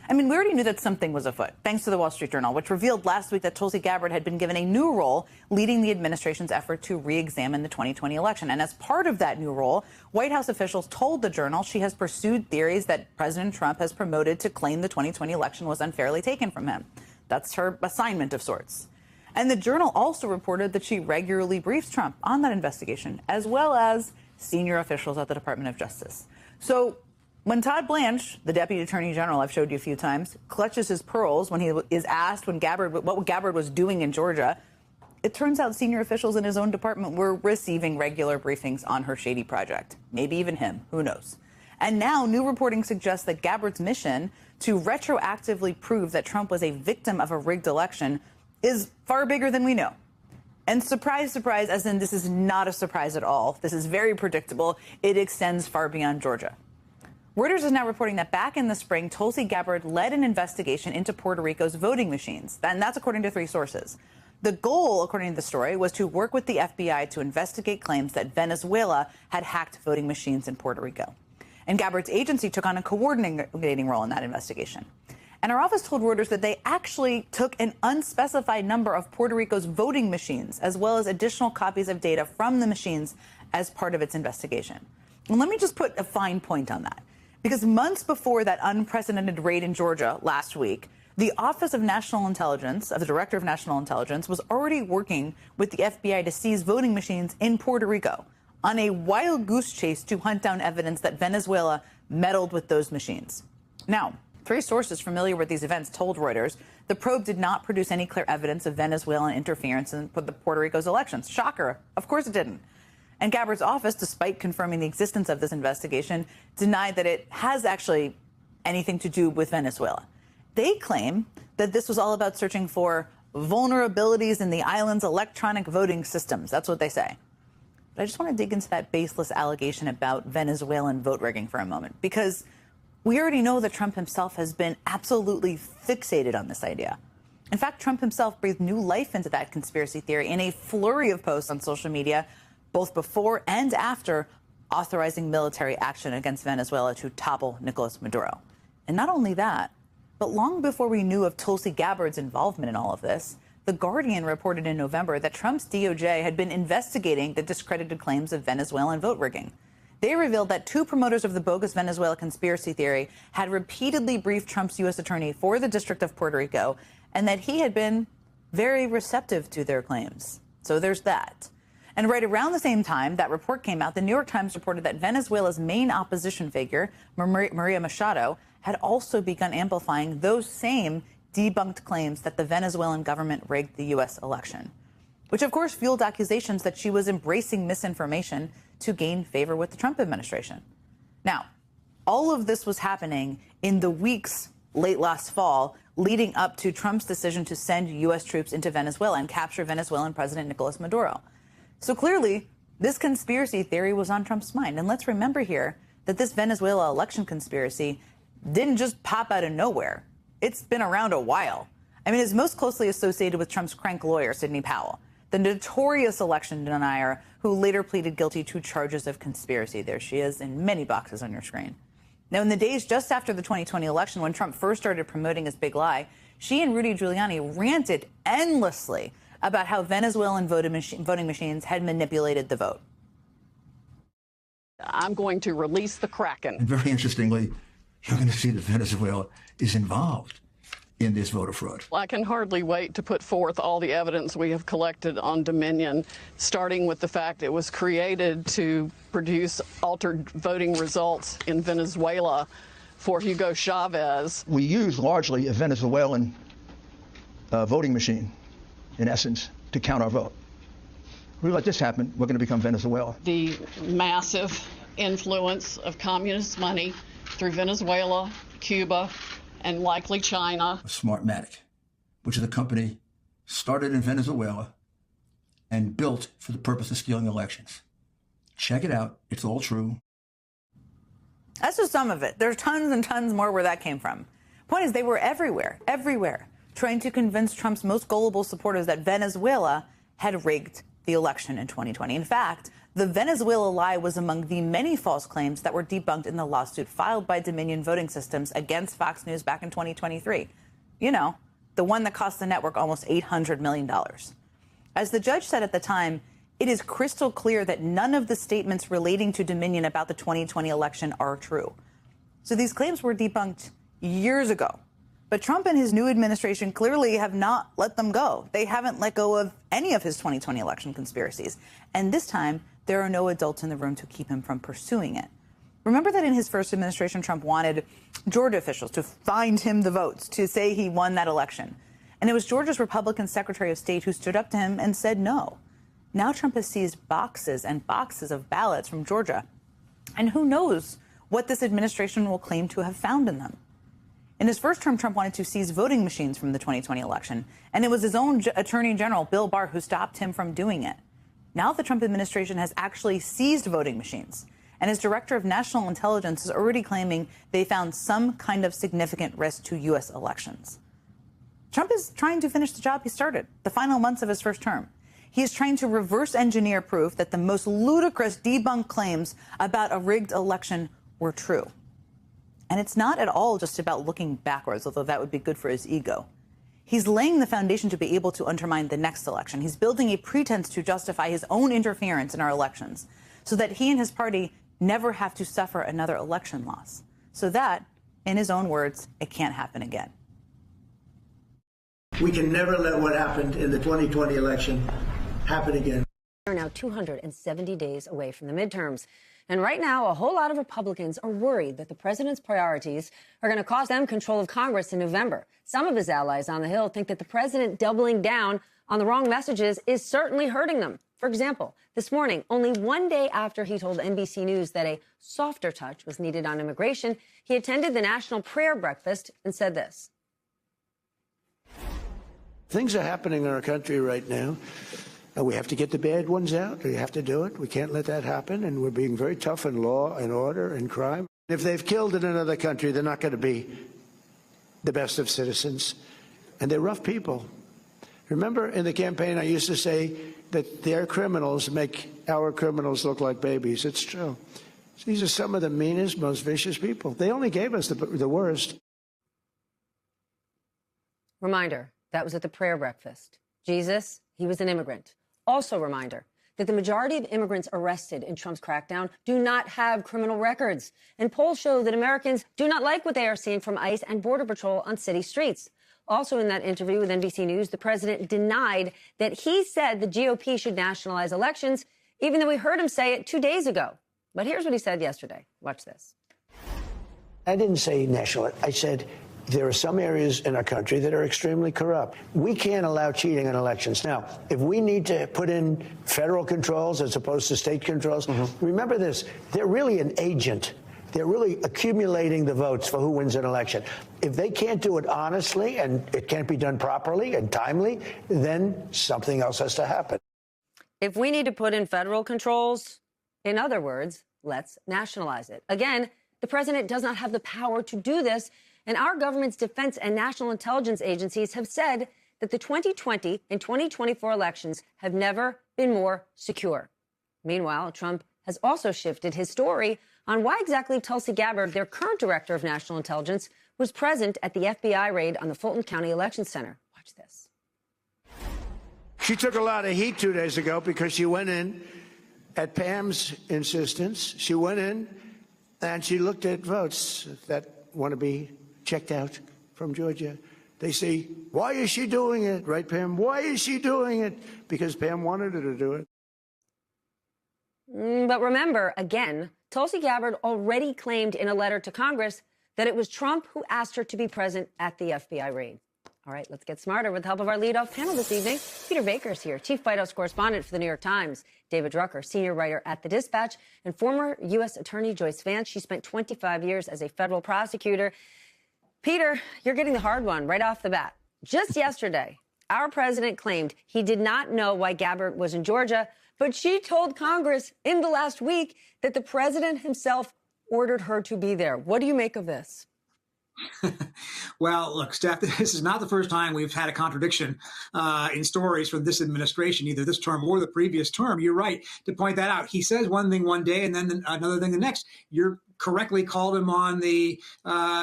I mean, we already knew that something was afoot, thanks to the Wall Street Journal, which revealed last week that Tulsi Gabbard had been given a new role leading the administration's effort to re-examine the 2020 election. And as part of that new role, White House officials told the Journal she has pursued theories that President Trump has promoted to claim the 2020 election was unfairly taken from him. That's her assignment of sorts. And the Journal also reported that she regularly briefs Trump on that investigation, as well as senior officials at the Department of Justice. So when Todd Blanche, the Deputy Attorney General I've showed you a few times, clutches his pearls when he is asked what Gabbard was doing in Georgia, it turns out senior officials in his own department were receiving regular briefings on her shady project. Maybe even him. Who knows? And now new reporting suggests that Gabbard's mission to retroactively prove that Trump was a victim of a rigged election is far bigger than we know. And surprise, surprise, as in this is not a surprise at all. This is very predictable. It extends far beyond Georgia. Reuters is now reporting that back in the spring, Tulsi Gabbard led an investigation into Puerto Rico's voting machines. And that's according to three sources. The goal, according to the story, was to work with the FBI to investigate claims that Venezuela had hacked voting machines in Puerto Rico. And Gabbard's agency took on a coordinating role in that investigation. And our office told Reuters that they actually took an unspecified number of Puerto Rico's voting machines, as well as additional copies of data from the machines as part of its investigation. And let me just put a fine point on that. Because months before that unprecedented raid in Georgia last week, the Office of National Intelligence, of the Director of National Intelligence, was already working with the FBI to seize voting machines in Puerto Rico on a wild goose chase to hunt down evidence that Venezuela meddled with those machines. Now, three sources familiar with these events told Reuters the probe did not produce any clear evidence of Venezuelan interference in Puerto Rico's elections. Shocker. Of course it didn't. And Gabbard's office, despite confirming the existence of this investigation, denied that it has actually anything to do with Venezuela. They claim that this was all about searching for vulnerabilities in the island's electronic voting systems. That's what they say. But I just want to dig into that baseless allegation about Venezuelan vote rigging for a moment, because we already know that Trump himself has been absolutely fixated on this idea. In fact, Trump himself breathed new life into that conspiracy theory in a flurry of posts on social media, both before and after authorizing military action against Venezuela to topple Nicolas Maduro. And not only that, but long before we knew of Tulsi Gabbard's involvement in all of this, The Guardian reported in November that Trump's DOJ had been investigating the discredited claims of Venezuelan vote rigging. They revealed that two promoters of the bogus Venezuela conspiracy theory had repeatedly briefed Trump's U.S. attorney for the District of Puerto Rico, and that he had been very receptive to their claims. So there's that. And right around the same time that report came out, the New York Times reported that Venezuela's main opposition figure, Maria Machado, had also begun amplifying those same debunked claims that the Venezuelan government rigged the U.S. election, which of course fueled accusations that she was embracing misinformation to gain favor with the Trump administration. Now, all of this was happening in the weeks late last fall leading up to Trump's decision to send U.S. troops into Venezuela and capture Venezuelan President Nicolas Maduro. So clearly, this conspiracy theory was on Trump's mind. And let's remember here that this Venezuela election conspiracy didn't just pop out of nowhere. It's been around a while. I mean, it's most closely associated with Trump's crank lawyer, Sidney Powell, the notorious election denier who later pleaded guilty to charges of conspiracy. There she is in many boxes on your screen. Now, in the days just after the 2020 election, when Trump first started promoting his big lie, she and Rudy Giuliani ranted endlessly about how Venezuelan voting machines had manipulated the vote. I'm going to release the Kraken. And very interestingly, you're going to see that Venezuela is involved in this voter fraud. I can hardly wait to put forth all the evidence we have collected on Dominion, starting with the fact it was created to produce altered voting results in Venezuela for Hugo Chavez. We use largely a Venezuelan voting machine, in essence, to count our vote. We let this happen, we're going to become Venezuela. The massive influence of communist money through Venezuela, Cuba, and likely China. Smartmatic, which is a company started in Venezuela and built for the purpose of stealing elections. Check it out. It's all true. That's just some of it. There's tons and tons more where that came from. Point is, they were everywhere, trying to convince Trump's most gullible supporters that Venezuela had rigged the election in 2020. In fact, the Venezuela lie was among the many false claims that were debunked in the lawsuit filed by Dominion Voting Systems against Fox News back in 2023. You know, the one that cost the network almost $800 million. As the judge said at the time, it is crystal clear that none of the statements relating to Dominion about the 2020 election are true. So these claims were debunked years ago. But Trump and his new administration clearly have not let them go. They haven't let go of any of his 2020 election conspiracies. And this time, there are no adults in the room to keep him from pursuing it. Remember that in his first administration, Trump wanted Georgia officials to find him the votes, to say he won that election. And it was Georgia's Republican Secretary of State who stood up to him and said no. Now Trump has seized boxes and boxes of ballots from Georgia. And who knows what this administration will claim to have found in them. In his first term, Trump wanted to seize voting machines from the 2020 election, and it was his own Attorney General, Bill Barr, who stopped him from doing it. Now the Trump administration has actually seized voting machines, and his Director of National Intelligence is already claiming they found some kind of significant risk to U.S. elections. Trump is trying to finish the job he started, the final months of his first term. He is trying to reverse engineer proof that the most ludicrous debunked claims about a rigged election were true. And it's not at all just about looking backwards, although that would be good for his ego. He's laying the foundation to be able to undermine the next election. He's building a pretense to justify his own interference in our elections so that he and his party never have to suffer another election loss. So that, in his own words, it can't happen again. We can never let what happened in the 2020 election happen again. We're now 270 days away from the midterms. And right now, a whole lot of Republicans are worried that the president's priorities are going to cost them control of Congress in November. Some of his allies on the Hill think that the president doubling down on the wrong messages is certainly hurting them. For example, this morning, only one day after he told NBC News that a softer touch was needed on immigration, he attended the National Prayer Breakfast and said this. Things are happening in our country right now, and we have to get the bad ones out. We have to do it. We can't let that happen, and we're being very tough in law and order and crime. If they've killed in another country, they're not going to be the best of citizens, and they're rough people. Remember in the campaign I used to say that their criminals make our criminals look like babies. It's true. These are some of the meanest, most vicious people. They only gave us the worst. Reminder, that was at the prayer breakfast. Jesus, he was an immigrant. Also reminder that the majority of immigrants arrested in Trump's crackdown do not have criminal records. And polls show that Americans do not like what they are seeing from ICE and Border Patrol on city streets. Also in that interview with NBC News, the president denied that he said the GOP should nationalize elections, even though we heard him say it 2 days ago. But here's what he said yesterday. Watch this. I didn't say national. I said there are some areas in our country that are extremely corrupt. We can't allow cheating in elections. Now, if we need to put in federal controls as opposed to state controls, remember this, they're really an agent. They're really accumulating the votes for who wins an election. If they can't do it honestly and it can't be done properly and timely, then something else has to happen. If we need to put in federal controls, in other words, let's nationalize it. Again, the president does not have the power to do this, and our government's defense and national intelligence agencies have said that the 2020 and 2024 elections have never been more secure. Meanwhile, Trump has also shifted his story on why exactly Tulsi Gabbard, their current director of national intelligence, was present at the FBI raid on the Fulton County Election Center. Watch this. She took a lot of heat 2 days ago because she went in at Pam's insistence. She went in and she looked at votes that want to be checked out from Georgia. They say, why is she doing it? Right, Pam? Why is she doing it? Because Pam wanted her to do it. But remember, again, Tulsi Gabbard already claimed in a letter to Congress that it was Trump who asked her to be present at the FBI raid. All right, let's get smarter with the help of our leadoff panel this evening. Peter Baker's here, Chief White House correspondent for the New York Times. David Drucker, senior writer at The Dispatch. And former U.S. Attorney Joyce Vance. She spent 25 years as a federal prosecutor. Peter, you're getting the hard one right off the bat. Just yesterday, our president claimed he did not know why Gabbard was in Georgia, but she told Congress in the last week that the president himself ordered her to be there. What do you make of this? Well, look, Steph, this is not the first time we've had a contradiction in stories from this administration, either this term or the previous term. You're right to point that out. He says one thing one day and then another thing the next. You're correctly called him on the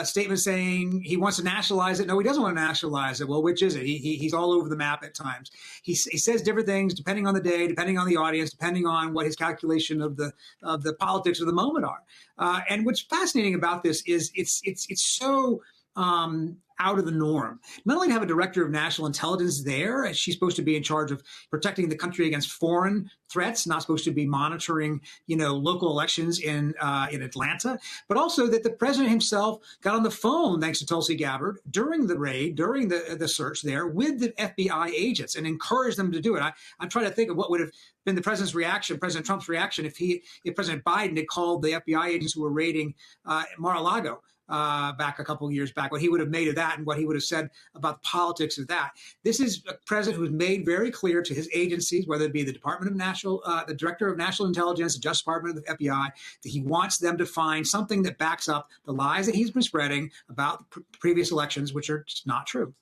statement saying he wants to nationalize it. No, he doesn't want to nationalize it. Well, which is it? He's all over the map at times. He says different things depending on the day, depending on the audience, depending on what his calculation of the politics of the moment are. And what's fascinating about this is it's so out of the norm. Not only to have a director of national intelligence there, she's supposed to be in charge of protecting the country against foreign threats, not supposed to be monitoring, local elections in Atlanta, but also that the president himself got on the phone, thanks to Tulsi Gabbard, during the raid, during the search there with the FBI agents and encouraged them to do it. I'm trying to think of what would have been the president's reaction, President Trump's reaction, if President Biden had called the FBI agents who were raiding Mar-a-Lago back a couple of years back, what he would have made of that and what he would have said about the politics of that. This is a president who has made very clear to his agencies, whether it be the the Director of National Intelligence, the Justice Department, the FBI, that he wants them to find something that backs up the lies that he's been spreading about previous elections, which are just not true.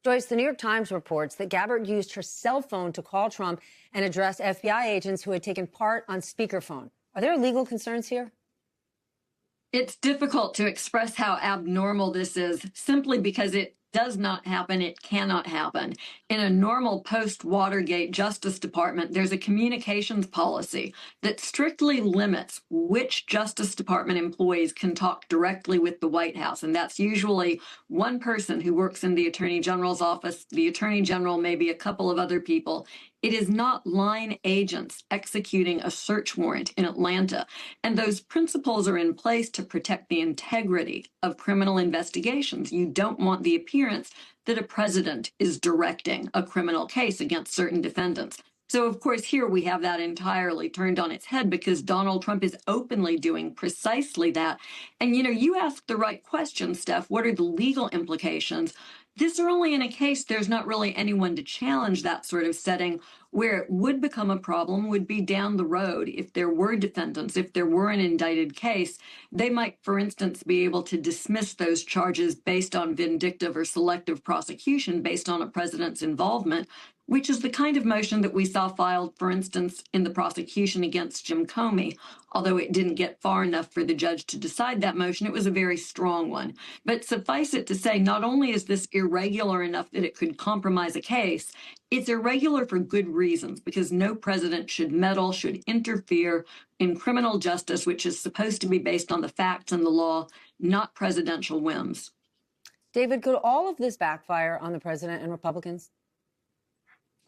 Joyce, the New York Times reports that Gabbard used her cell phone to call Trump and address FBI agents who had taken part on speakerphone. Are there legal concerns here? It's difficult to express how abnormal this is simply because it does not happen. It cannot happen. In a normal post-Watergate Justice Department, there's a communications policy that strictly limits which Justice Department employees can talk directly with the White House. And that's usually one person who works in the Attorney General's office, the Attorney General, maybe a couple of other people. It is not line agents executing a search warrant in Atlanta. And those principles are in place to protect the integrity of criminal investigations. You don't want the appearance that a president is directing a criminal case against certain defendants. So, of course, here we have that entirely turned on its head because Donald Trump is openly doing precisely that. And, you asked the right question, Steph. What are the legal implications? This early in a case, there's not really anyone to challenge that sort of setting. Where it would become a problem would be down the road. If there were defendants, if there were an indicted case, they might, for instance, be able to dismiss those charges based on vindictive or selective prosecution based on a president's involvement, which is the kind of motion that we saw filed, for instance, in the prosecution against Jim Comey. Although it didn't get far enough for the judge to decide that motion, it was a very strong one. But suffice it to say, not only is this irregular enough that it could compromise a case, it's irregular for good reasons, because no president should meddle, should interfere in criminal justice, which is supposed to be based on the facts and the law, not presidential whims. David, could all of this backfire on the president and Republicans?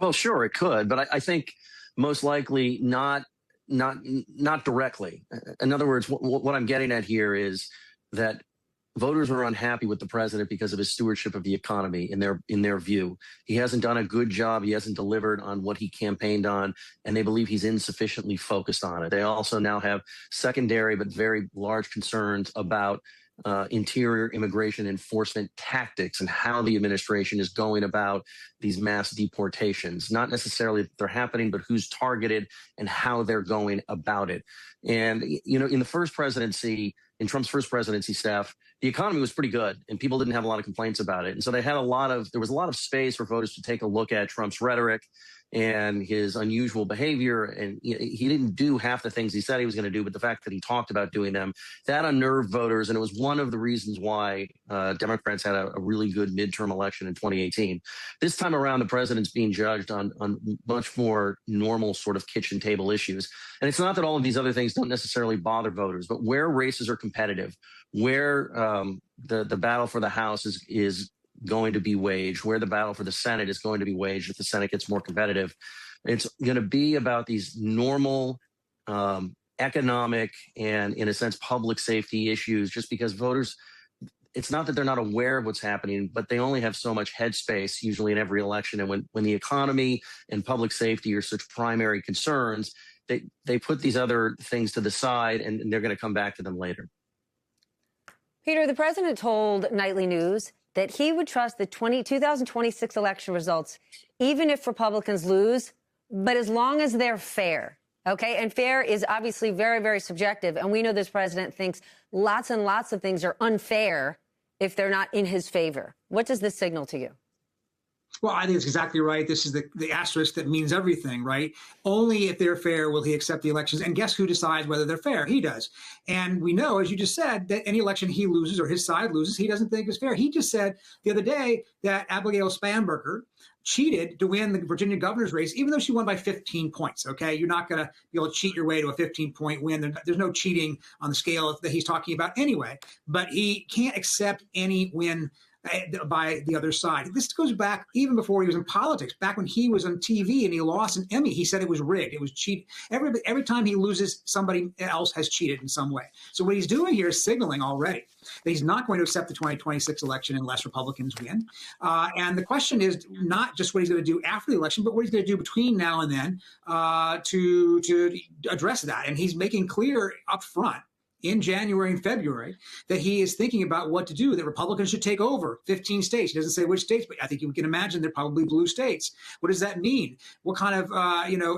Well, sure, it could, but I think most likely not directly. In other words, what I'm getting at here is that voters are unhappy with the president because of his stewardship of the economy in their view. He hasn't done a good job. He hasn't delivered on what he campaigned on, and they believe he's insufficiently focused on it. They also now have secondary but very large concerns about interior immigration enforcement tactics and how the administration is going about these mass deportations. Not necessarily that they're happening, but who's targeted and how they're going about it. And, in the first presidency, in Trump's first presidency, Steph, the economy was pretty good and people didn't have a lot of complaints about it. And so there was a lot of space for voters to take a look at Trump's rhetoric and his unusual behavior. And he didn't do half the things he said he was going to do, but the fact that he talked about doing them, that unnerved voters. And it was one of the reasons why Democrats had a really good midterm election in 2018. This time around, the president's being judged on much more normal sort of kitchen table issues. And it's not that all of these other things don't necessarily bother voters, but where races are competitive, where the battle for the House is going to be waged, where the battle for the Senate is going to be waged if the Senate gets more competitive. It's going to be about these normal economic and, in a sense, public safety issues, just because voters, it's not that they're not aware of what's happening, but they only have so much headspace usually in every election. And when the economy and public safety are such primary concerns, they put these other things to the side and they're going to come back to them later. Peter, the president told Nightly News that he would trust the 2026 election results, even if Republicans lose, but as long as they're fair. Okay. And fair is obviously very, very subjective. And we know this president thinks lots and lots of things are unfair if they're not in his favor. What does this signal to you? Well, I think it's exactly right. This is the asterisk that means everything, right? Only if they're fair will he accept the elections. And guess who decides whether they're fair? He does. And we know, as you just said, that any election he loses or his side loses, he doesn't think is fair. He just said the other day that Abigail Spanberger cheated to win the Virginia governor's race, even though she won by 15 points. Okay, you're not going to be able to cheat your way to a 15-point win. There's no cheating on the scale that he's talking about anyway. But he can't accept any win by the other side. This goes back even before he was in politics, back when he was on TV and he lost an Emmy. He said it was rigged. It was cheated. Every time he loses, somebody else has cheated in some way. So what he's doing here is signaling already that he's not going to accept the 2026 election unless Republicans win. And the question is not just what he's going to do after the election, but what he's going to do between now and then to address that. And he's making clear up front in January and February that he is thinking about what to do, that Republicans should take over 15 states. He doesn't say which states, but I think you can imagine they're probably blue states. What does that mean? What kind of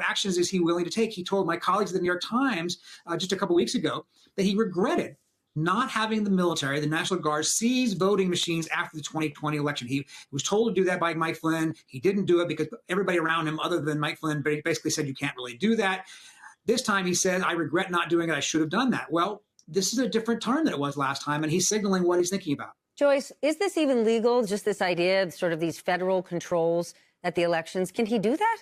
actions is he willing to take? He told my colleagues at the New York Times just a couple weeks ago that he regretted not having the military, the National Guard, seize voting machines after the 2020 election. He was told to do that by Mike Flynn. He didn't do it because everybody around him, other than Mike Flynn, basically said you can't really do that. This time he said, I regret not doing it. I should have done that. Well, this is a different turn than it was last time, and he's signaling what he's thinking about. Joyce, is this even legal, just this idea of sort of these federal controls at the elections? Can he do that?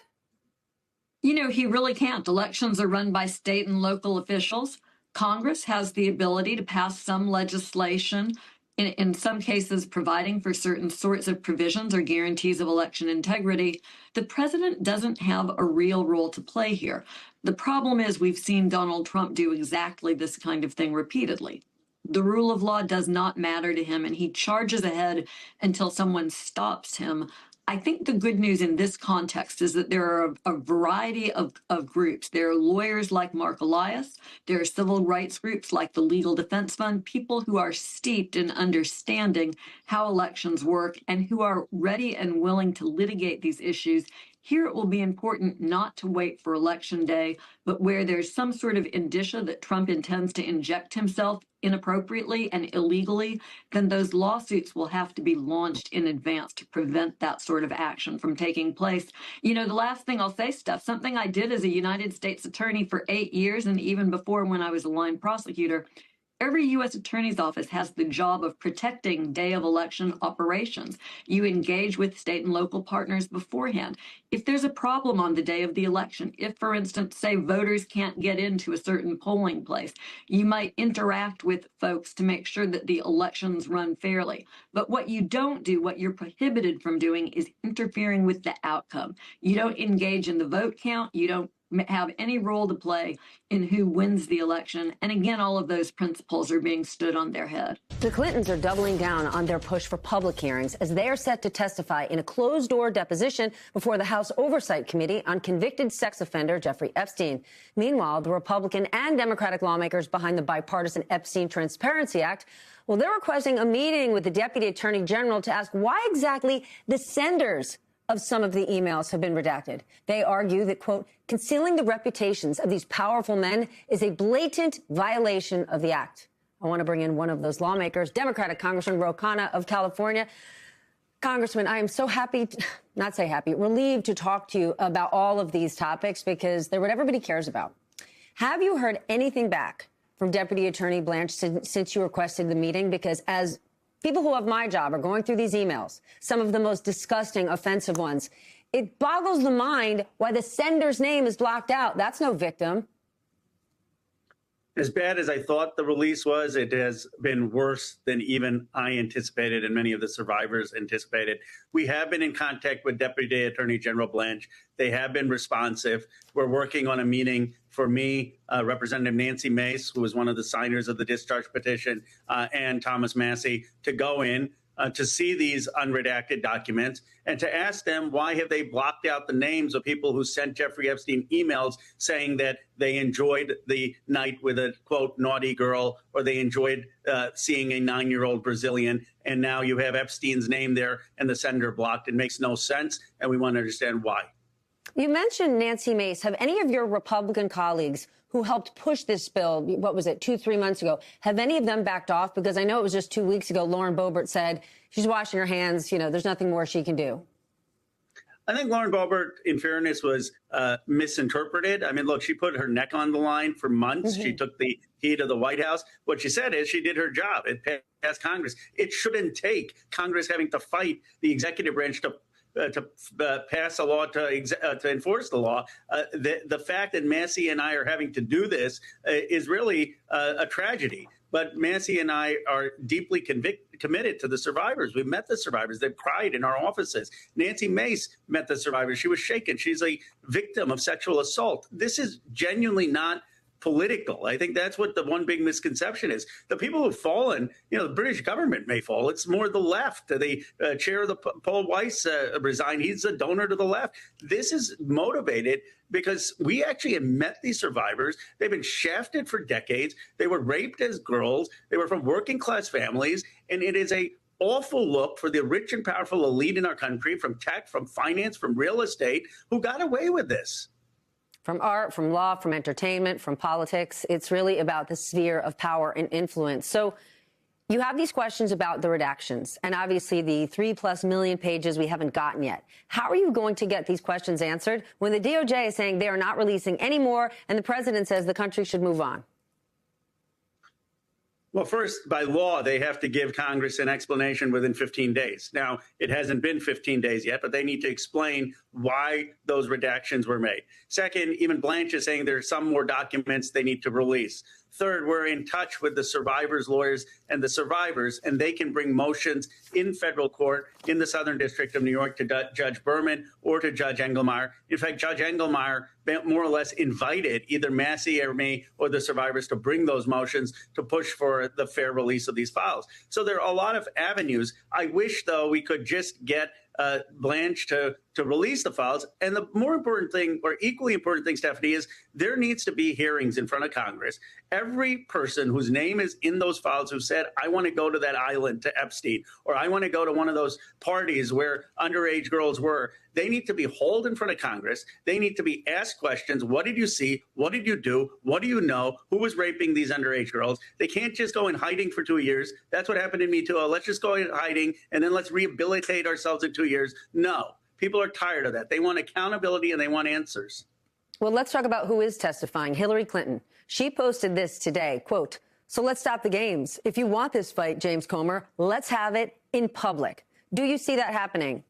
He really can't. Elections are run by state and local officials. Congress has the ability to pass some legislation, in some cases providing for certain sorts of provisions or guarantees of election integrity. The president doesn't have a real role to play here. The problem is we've seen Donald Trump do exactly this kind of thing repeatedly. The rule of law does not matter to him, and he charges ahead until someone stops him. I think the good news in this context is that there are a variety of groups. There are lawyers like Mark Elias. There are civil rights groups like the Legal Defense Fund, people who are steeped in understanding how elections work and who are ready and willing to litigate these issues. Here it will be important not to wait for Election Day, but where there's some sort of indicia that Trump intends to inject himself inappropriately and illegally, then those lawsuits will have to be launched in advance to prevent that sort of action from taking place. You know, the last thing I'll say, Steph, something I did as a United States attorney for 8 years, and even before when I was a line prosecutor, every U.S. attorney's office has the job of protecting day of election operations. You engage with state and local partners beforehand. If there's a problem on the day of the election, if, for instance, say voters can't get into a certain polling place, you might interact with folks to make sure that the elections run fairly. But what you don't do, what you're prohibited from doing, is interfering with the outcome. You don't engage in the vote count. You don't have any role to play in who wins the election. And again, all of those principles are being stood on their head. The Clintons are doubling down on their push for public hearings as they are set to testify in a closed-door deposition before the House Oversight Committee on convicted sex offender Jeffrey Epstein. Meanwhile, the Republican and Democratic lawmakers behind the bipartisan Epstein Transparency Act, well, they're requesting a meeting with the Deputy Attorney General to ask why exactly the senders of some of the emails have been redacted. They argue that, quote, concealing the reputations of these powerful men is a blatant violation of the act. I want to bring in one of those lawmakers, Democratic Congressman Ro Khanna of California. Congressman, I am so happy, relieved to talk to you about all of these topics because they're what everybody cares about. Have you heard anything back from Deputy Attorney Blanche since you requested the meeting? Because as people who have my job are going through these emails, some of the most disgusting, offensive ones, it boggles the mind why the sender's name is blocked out. That's no victim. As bad as I thought the release was, it has been worse than even I anticipated and many of the survivors anticipated. We have been in contact with Deputy Attorney General Blanche. They have been responsive. We're working on a meeting for me, Representative Nancy Mace, who was one of the signers of the discharge petition, and Thomas Massie, to go in to see these unredacted documents and to ask them why have they blocked out the names of people who sent Jeffrey Epstein emails saying that they enjoyed the night with a, quote, naughty girl, or they enjoyed seeing a 9-year-old Brazilian. And now you have Epstein's name there and the sender blocked. It makes no sense. And we want to understand why. You mentioned Nancy Mace. Have any of your Republican colleagues who helped push this bill, what was it, 2-3 months ago, have any of them backed off? Because I know it was just 2 weeks ago, Lauren Boebert said she's washing her hands. You know, there's nothing more she can do. I think Lauren Boebert, in fairness, was misinterpreted. I mean, look, she put her neck on the line for months. She took the heat of the White House. What she said is she did her job. It passed Congress. It shouldn't take Congress having to fight the executive branch to pass a law to enforce the law. The fact that Massie and I are having to do this is really a tragedy. But Massie and I are deeply committed to the survivors. We've met the survivors. They've cried in our offices. Nancy Mace met the survivors. She was shaken. She's a victim of sexual assault. This is genuinely not political. I think that's what the one big misconception is. The people who've fallen, you know, the British government may fall. It's more the left. The chair of the Paul Weiss resigned. He's a donor to the left. This is motivated because we actually have met these survivors. They've been shafted for decades. They were raped as girls. They were from working class families. And it is a awful look for the rich and powerful elite in our country, from tech, from finance, from real estate, who got away with this. From art, from law, from entertainment, from politics. It's really about the sphere of power and influence. So you have these questions about the redactions and obviously the 3+ million pages we haven't gotten yet. How are you going to get these questions answered when the DOJ is saying they are not releasing any more and the president says the country should move on? Well, first, by law, they have to give Congress an explanation within 15 days. Now, it hasn't been 15 days yet, but they need to explain why those redactions were made. Second, even Blanche is saying there are some more documents they need to release. Third, we're in touch with the survivors' lawyers and the survivors, and they can bring motions in federal court in the Southern District of New York to Judge Berman or to Judge Engelmeyer. In fact, Judge Engelmeyer more or less invited either Massie or me or the survivors to bring those motions to push for the fair release of these files. So there are a lot of avenues. I wish, though, we could just get Blanche to release the files. And the more important thing, or equally important thing, Stephanie, is there needs to be hearings in front of Congress. Every person whose name is in those files who said, I want to go to that island to Epstein, or I want to go to one of those parties where underage girls were, they need to be hauled in front of Congress. They need to be asked questions. What did you see? What did you do? What do you know? Who was raping these underage girls? They can't just go in hiding for 2 years. That's what happened to Me Too. Let's just go in hiding and then let's rehabilitate ourselves in 2 years. No, people are tired of that. They want accountability and they want answers. Well, let's talk about who is testifying. Hillary Clinton. She posted this today, quote, "So let's stop the games. If you want this fight, James Comer, let's have it in public." Do you see that happening?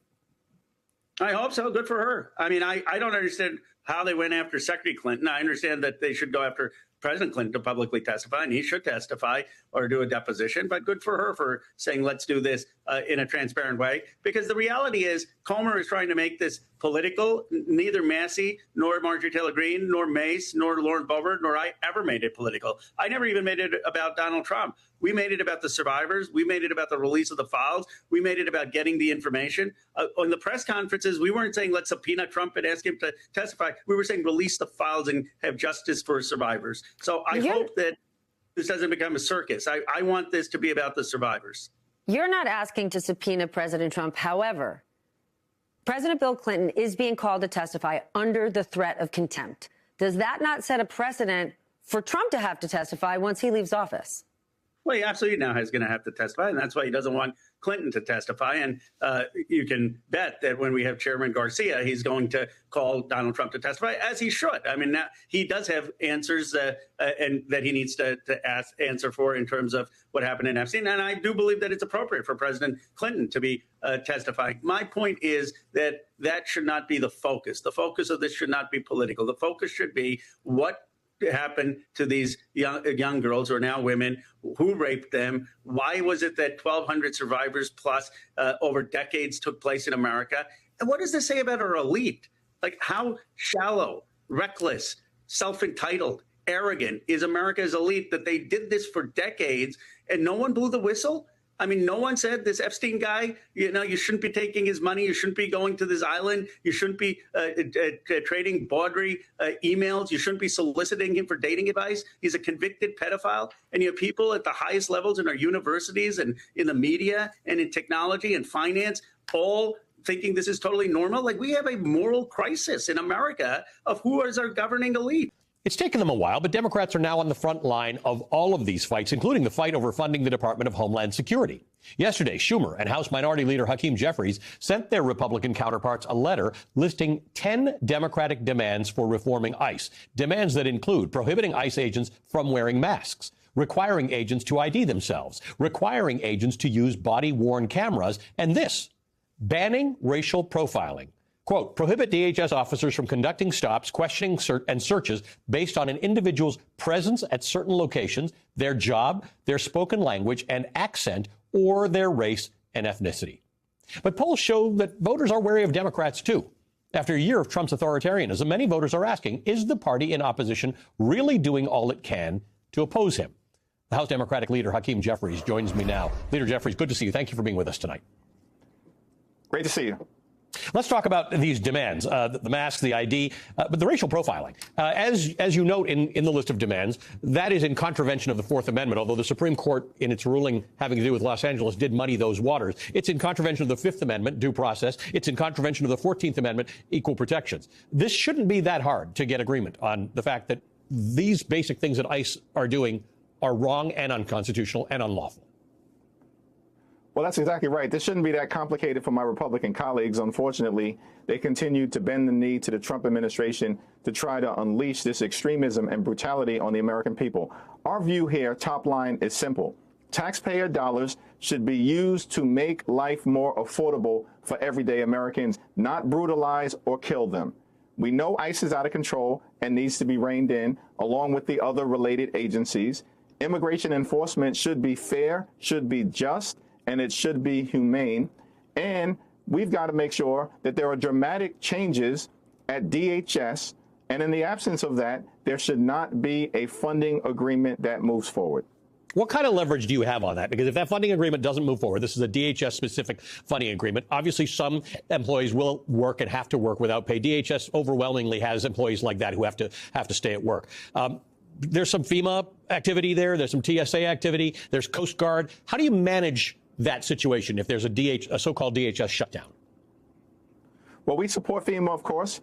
I hope so. Good for her. I mean, I don't understand how they went after Secretary Clinton. I understand that they should go after President Clinton to publicly testify, and he should testify or do a deposition. But good for her for saying, let's do this in a transparent way. Because the reality is, Comer is trying to make this political. Neither Massey, nor Marjorie Taylor Greene, nor Mace, nor Lauren Boebert, nor I ever made it political. I never even made it about Donald Trump. We made it about the survivors. We made it about the release of the files. We made it about getting the information. On the press conferences, we weren't saying let's subpoena Trump and ask him to testify. We were saying release the files and have justice for survivors. So I hope that this doesn't become a circus. I want this to be about the survivors. You're not asking to subpoena President Trump. However, President Bill Clinton is being called to testify under the threat of contempt. Does that not set a precedent for Trump to have to testify once he leaves office? Well, he absolutely now is going to have to testify, and that's why he doesn't want Clinton to testify. And you can bet that when we have Chairman Garcia, he's going to call Donald Trump to testify, as he should. I mean, now, he does have answers and that he needs to answer for in terms of what happened in Epstein. And I do believe that it's appropriate for President Clinton to be testifying. My point is that that should not be the focus. The focus of this should not be political. The focus should be what happened to these young girls who are now women, who raped them. Why was it that 1,200 survivors plus over decades took place in America? And what does this say about our elite? Like, how shallow, reckless, self-entitled, arrogant is America's elite that they did this for decades and no one blew the whistle? I mean, no one said this Epstein guy, you shouldn't be taking his money. You shouldn't be going to this island. You shouldn't be trading bawdry emails. You shouldn't be soliciting him for dating advice. He's a convicted pedophile. And you have people at the highest levels in our universities and in the media and in technology and finance all thinking this is totally normal. Like, we have a moral crisis in America of who is our governing elite. It's taken them a while, but Democrats are now on the front line of all of these fights, including the fight over funding the Department of Homeland Security. Yesterday, Schumer and House Minority Leader Hakeem Jeffries sent their Republican counterparts a letter listing 10 Democratic demands for reforming ICE, demands that include prohibiting ICE agents from wearing masks, requiring agents to ID themselves, requiring agents to use body-worn cameras, and this, banning racial profiling. Quote, prohibit DHS officers from conducting stops, questioning and searches based on an individual's presence at certain locations, their job, their spoken language and accent, or their race and ethnicity. But polls show that voters are wary of Democrats, too. After a year of Trump's authoritarianism, many voters are asking, is the party in opposition really doing all it can to oppose him? The House Democratic leader, Hakeem Jeffries, joins me now. Leader Jeffries, good to see you. Thank you for being with us tonight. Great to see you. Let's talk about these demands, the masks, the ID, but the racial profiling. As you note in the list of demands, that is in contravention of the Fourth Amendment, although the Supreme Court, in its ruling having to do with Los Angeles, did muddy those waters. It's in contravention of the Fifth Amendment, due process. It's in contravention of the 14th Amendment, equal protections. This shouldn't be that hard to get agreement on the fact that these basic things that ICE are doing are wrong and unconstitutional and unlawful. Well, that's exactly right. This shouldn't be that complicated for my Republican colleagues. Unfortunately, they continue to bend the knee to the Trump administration to try to unleash this extremism and brutality on the American people. Our view here, top line, is simple. Taxpayer dollars should be used to make life more affordable for everyday Americans, not brutalize or kill them. We know ICE is out of control and needs to be reined in, along with the other related agencies. Immigration enforcement should be fair, should be just, and it should be humane. And we've got to make sure that there are dramatic changes at DHS. And in the absence of that, there should not be a funding agreement that moves forward. What kind of leverage do you have on that? Because if that funding agreement doesn't move forward, this is a DHS-specific funding agreement. Obviously, some employees will work and have to work without pay. DHS overwhelmingly has employees like that who have to stay at work. There's some FEMA activity there. There's some TSA activity. There's Coast Guard. How do you manage that situation if there's a so-called DHS shutdown? Well, we support FEMA, of course.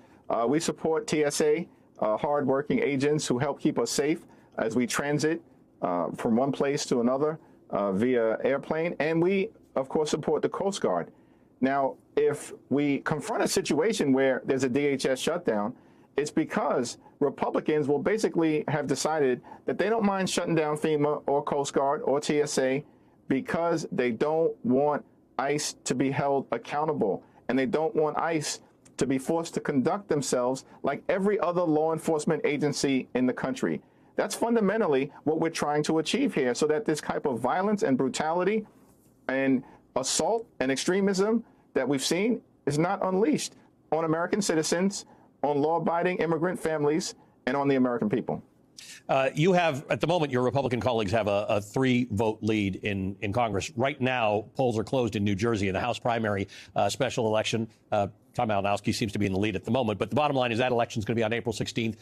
We support TSA, hardworking agents who help keep us safe as we transit from one place to another via airplane. And we, of course, support the Coast Guard. Now, if we confront a situation where there's a DHS shutdown, it's because Republicans will basically have decided that they don't mind shutting down FEMA or Coast Guard or TSA because they don't want ICE to be held accountable. And they don't want ICE to be forced to conduct themselves like every other law enforcement agency in the country. That's fundamentally what we're trying to achieve here, so that this type of violence and brutality and assault and extremism that we've seen is not unleashed on American citizens, on law-abiding immigrant families, and on the American people. You have, at the moment, your Republican colleagues have a 3-vote lead in Congress. Right now, polls are closed in New Jersey in the House primary special election. Tom Malinowski seems to be in the lead at the moment. But the bottom line is that election is going to be on April 16th.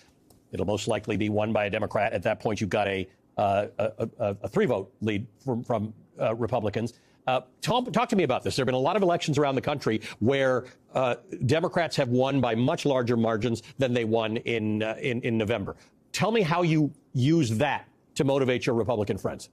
It'll most likely be won by a Democrat. At that point, you've got a 3-vote lead from Republicans. Talk to me about this. There have been a lot of elections around the country where Democrats have won by much larger margins than they won in November. Tell me how you use that to motivate your Republican friends.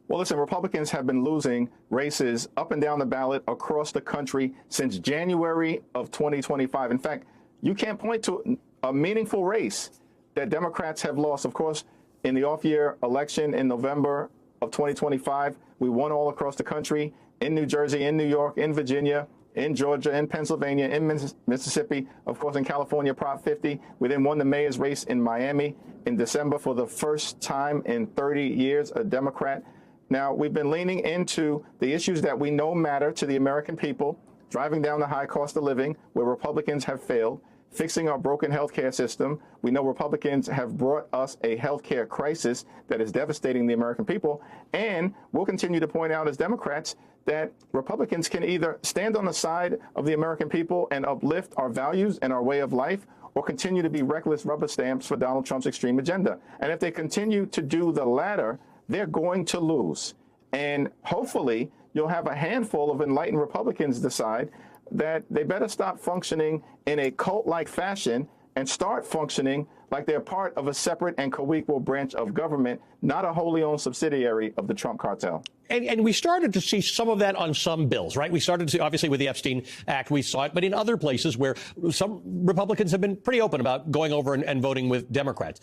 Well, listen, Republicans have been losing races up and down the ballot across the country since January of 2025. In fact, you can't point to a meaningful race that Democrats have lost. Of course, in the off-year election in November of 2025, we won all across the country, in New Jersey, in New York, in Virginia, in Georgia, in Pennsylvania, in Mississippi, of course, in California, Prop 50. We then won the mayor's race in Miami in December for the first time in 30 years, a Democrat. Now, we've been leaning into the issues that we know matter to the American people, driving down the high cost of living, where Republicans have failed, fixing our broken health care system. We know Republicans have brought us a health care crisis that is devastating the American people. And we'll continue to point out as Democrats that Republicans can either stand on the side of the American people and uplift our values and our way of life, or continue to be reckless rubber stamps for Donald Trump's extreme agenda. And if they continue to do the latter, they're going to lose. And hopefully you'll have a handful of enlightened Republicans decide that they better stop functioning in a cult-like fashion and start functioning like they're part of a separate and co-equal branch of government, not a wholly owned subsidiary of the Trump cartel. And we started to see some of that on some bills, right? We started to see, obviously, with the Epstein Act, we saw it, but in other places where some Republicans have been pretty open about going over and voting with Democrats.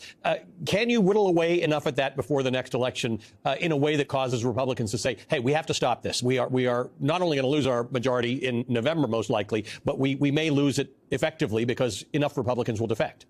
Can you whittle away enough at that before the next election in a way that causes Republicans to say, hey, we have to stop this. We are not only going to lose our majority in November, most likely, but we may lose it effectively because enough Republicans will defect.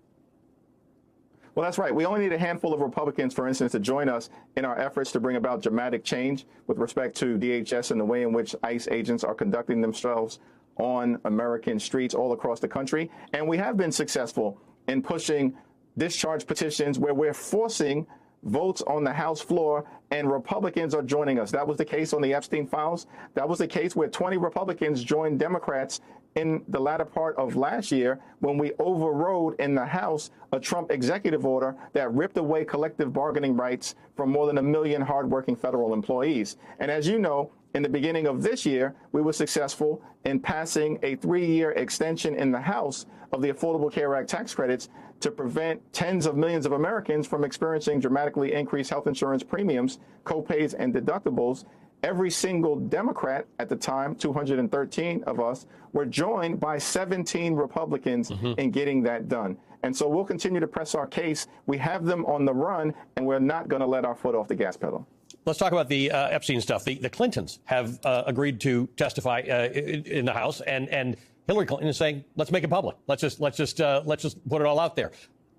Well, that's right. We only need a handful of Republicans, for instance, to join us in our efforts to bring about dramatic change with respect to DHS and the way in which ICE agents are conducting themselves on American streets all across the country. And we have been successful in pushing discharge petitions where we're forcing votes on the House floor, and Republicans are joining us. That was the case on the Epstein files. That was the case where 20 Republicans joined Democrats in the latter part of last year when we overrode in the House a Trump executive order that ripped away collective bargaining rights from more than 1 million hardworking federal employees. And as you know, in the beginning of this year, we were successful in passing a 3-year extension in the House of the Affordable Care Act tax credits to prevent tens of millions of Americans from experiencing dramatically increased health insurance premiums, co-pays, and deductibles. Every single Democrat at the time, 213 of us, were joined by 17 Republicans in getting that done. And so we'll continue to press our case. We have them on the run, and we're not going to let our foot off the gas pedal. Let's talk about the Epstein stuff. The Clintons have agreed to testify in the House, and Hillary Clinton is saying, let's make it public. Let's just put it all out there.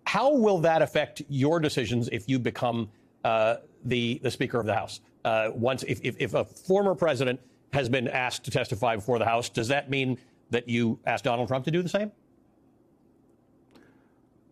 How will that affect your decisions if you become the Speaker of the House? If a former president has been asked to testify before the House, does that mean that you ask Donald Trump to do the same?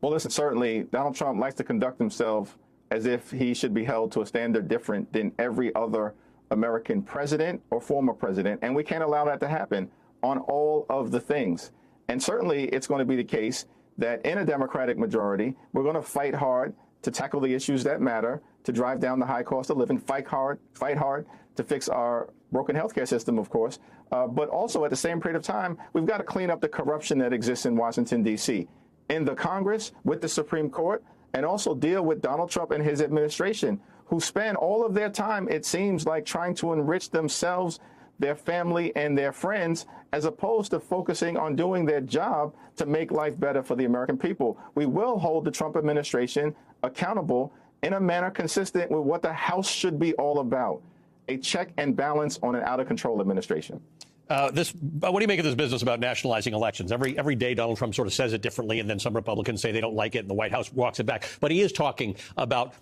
Well, listen, certainly Donald Trump likes to conduct himself as if he should be held to a standard different than every other American president or former president. And we can't allow that to happen on all of the things. And certainly it's going to be the case that in a Democratic majority, we're going to fight hard to tackle the issues that matter, to drive down the high cost of living, fight hard to fix our broken healthcare system, of course. But also at the same period of time, we've got to clean up the corruption that exists in Washington, D.C., in the Congress, with the Supreme Court, and also deal with Donald Trump and his administration, who spend all of their time, it seems like, trying to enrich themselves, their family, and their friends, as opposed to focusing on doing their job to make life better for the American people. We will hold the Trump administration accountable in a manner consistent with what the House should be all about, a check and balance on an out-of-control administration. What do you make of this business about nationalizing elections? Every day Donald Trump sort of says it differently, and then some Republicans say they don't like it, and the White House walks it back. But he is talking about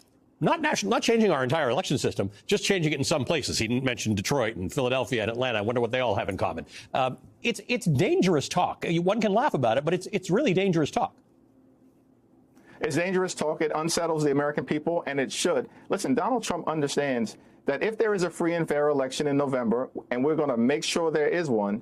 not changing our entire election system, just changing it in some places. He didn't mention Detroit and Philadelphia and Atlanta. I wonder what they all have in common. It's dangerous talk. One can laugh about it, but it's really dangerous talk. It's dangerous talk. It unsettles the American people, and it should. Listen, Donald Trump understands that if there is a free and fair election in November, and we're going to make sure there is one,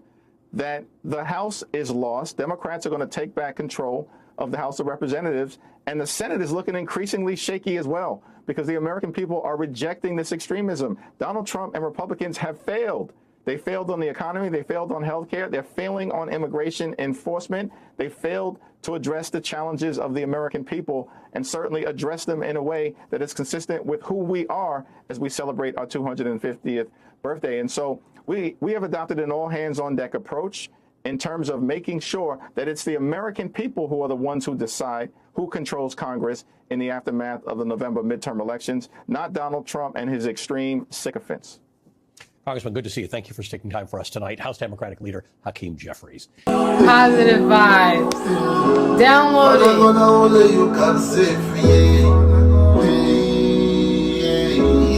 that the House is lost. Democrats are going to take back control of the House of Representatives, and the Senate is looking increasingly shaky as well, because the American people are rejecting this extremism. Donald Trump and Republicans have failed. They failed on the economy. They failed on health care. They're failing on immigration enforcement. They failed to address the challenges of the American people, and certainly address them in a way that is consistent with who we are as we celebrate our 250th birthday. And so we have adopted an all-hands-on-deck approach in terms of making sure that it's the American people who are the ones who decide who controls Congress in the aftermath of the November midterm elections, not Donald Trump and his extreme sycophants. Congressman, good to see you. Thank you for taking time for us tonight. House Democratic Leader Hakeem Jeffries. Positive vibes. Download it.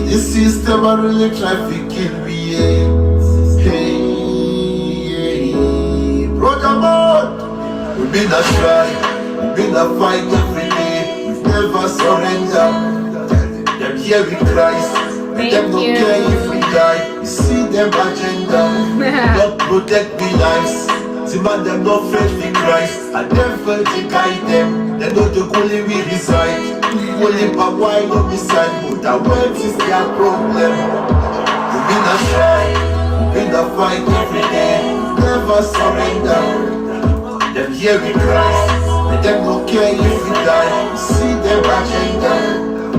The system are really trafficking me. Brother man, we've been a try, we've been a fight every day. We've never surrendered. Them here with Christ. Thank them don't care if we die. You see them agenda. God protect me lives. See man them not afraid for Christ. And them felt to guide them. They know the only we reside. Only but why not beside. But the world is their problem. We've been a try, we've been a fight every day. Never surrender. Them here with Christ. And them don't care if we die. You see them agenda.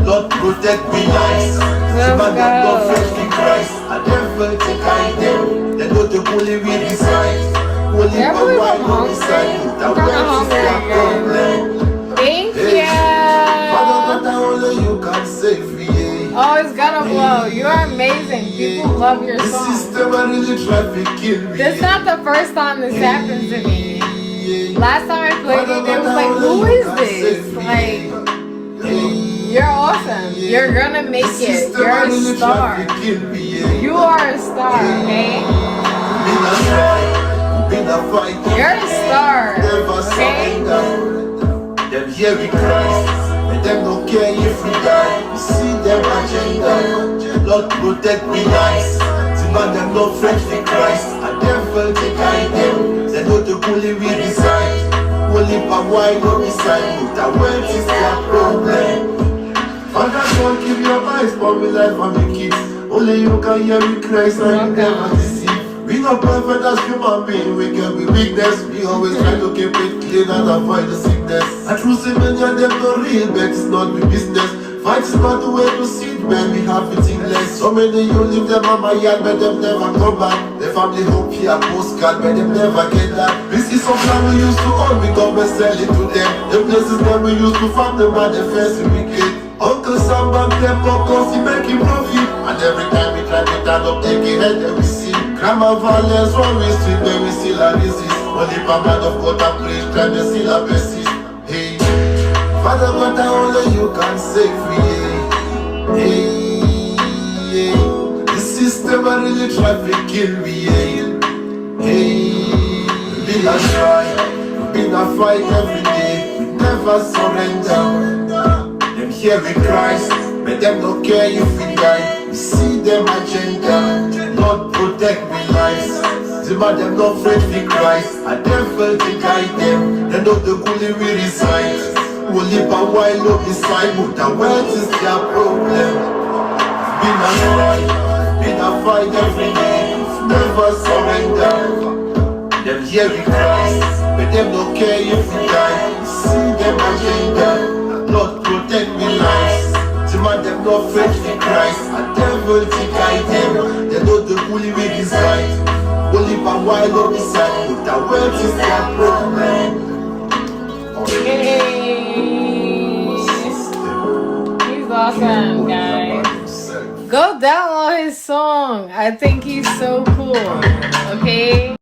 Lord protect me lives. Man that don't faith in Christ. I never take guide them. They know the only we reside. Only but why not beside. The world is their problem. Thank you. Father, God, only you can save me. Oh, it's gonna blow. You are amazing. People love your song. The system are really trafficking me. This is not the first time this happens to me. Last time I played it, they was like, who is this? Like, you're awesome. You're gonna make it. You're a star. You are a star, okay? You're a star, okay? Them here with Christ, and them don't care if we die. You see them agenda. Lord protect me lives. See man them no friends with Christ, and them felt to guide them. They know the only we reside. Only but why not beside. But the world is their problem. Father, God, keep your eyes for me life and me kids. Only you can hear me Christ and you never deceive. We not perfect as human beings, we can be weakness. We always try to keep it clean and avoid the sickness. I true say many of them not real, but it's not my business. Fight is not the way to see it, when we have it in less. So many you leave them on my yard, but them never come back. The family hope here, postcard, but them never get that. This is some plan we used to own, we come and sell it to them. The places that we used to farm them and the first wicked. Uncle Sam and them cause he make him profit. And every time we try to stand up, take a head and we see. Grandma violence, one we street, but we still a resist. Only per man of God and preach, try to still a persist. Hey, Father God, only you can save me. Hey, the system are really trafficking me. Hey, we've been a try, we've been a fight every day. We never surrender. here with Christ, but them don't care if we die. We see them agenda, Lord protect me lives. The man them not afraid for Christ, and them felt to guide them. They know the bully we reside. Only by while up beside, but the wealth is their problem. Been a fight, been a fight every day, never surrender. Them here with Christ, but them don't care if we die. We see them agenda, Lord protect me lives. The man them not afraid for Christ, and devil to guide them. They know the bully we reside. Only by while up beside, but the wealth is their problem. He's awesome, guys. Go download his song. I think he's so cool. Okay?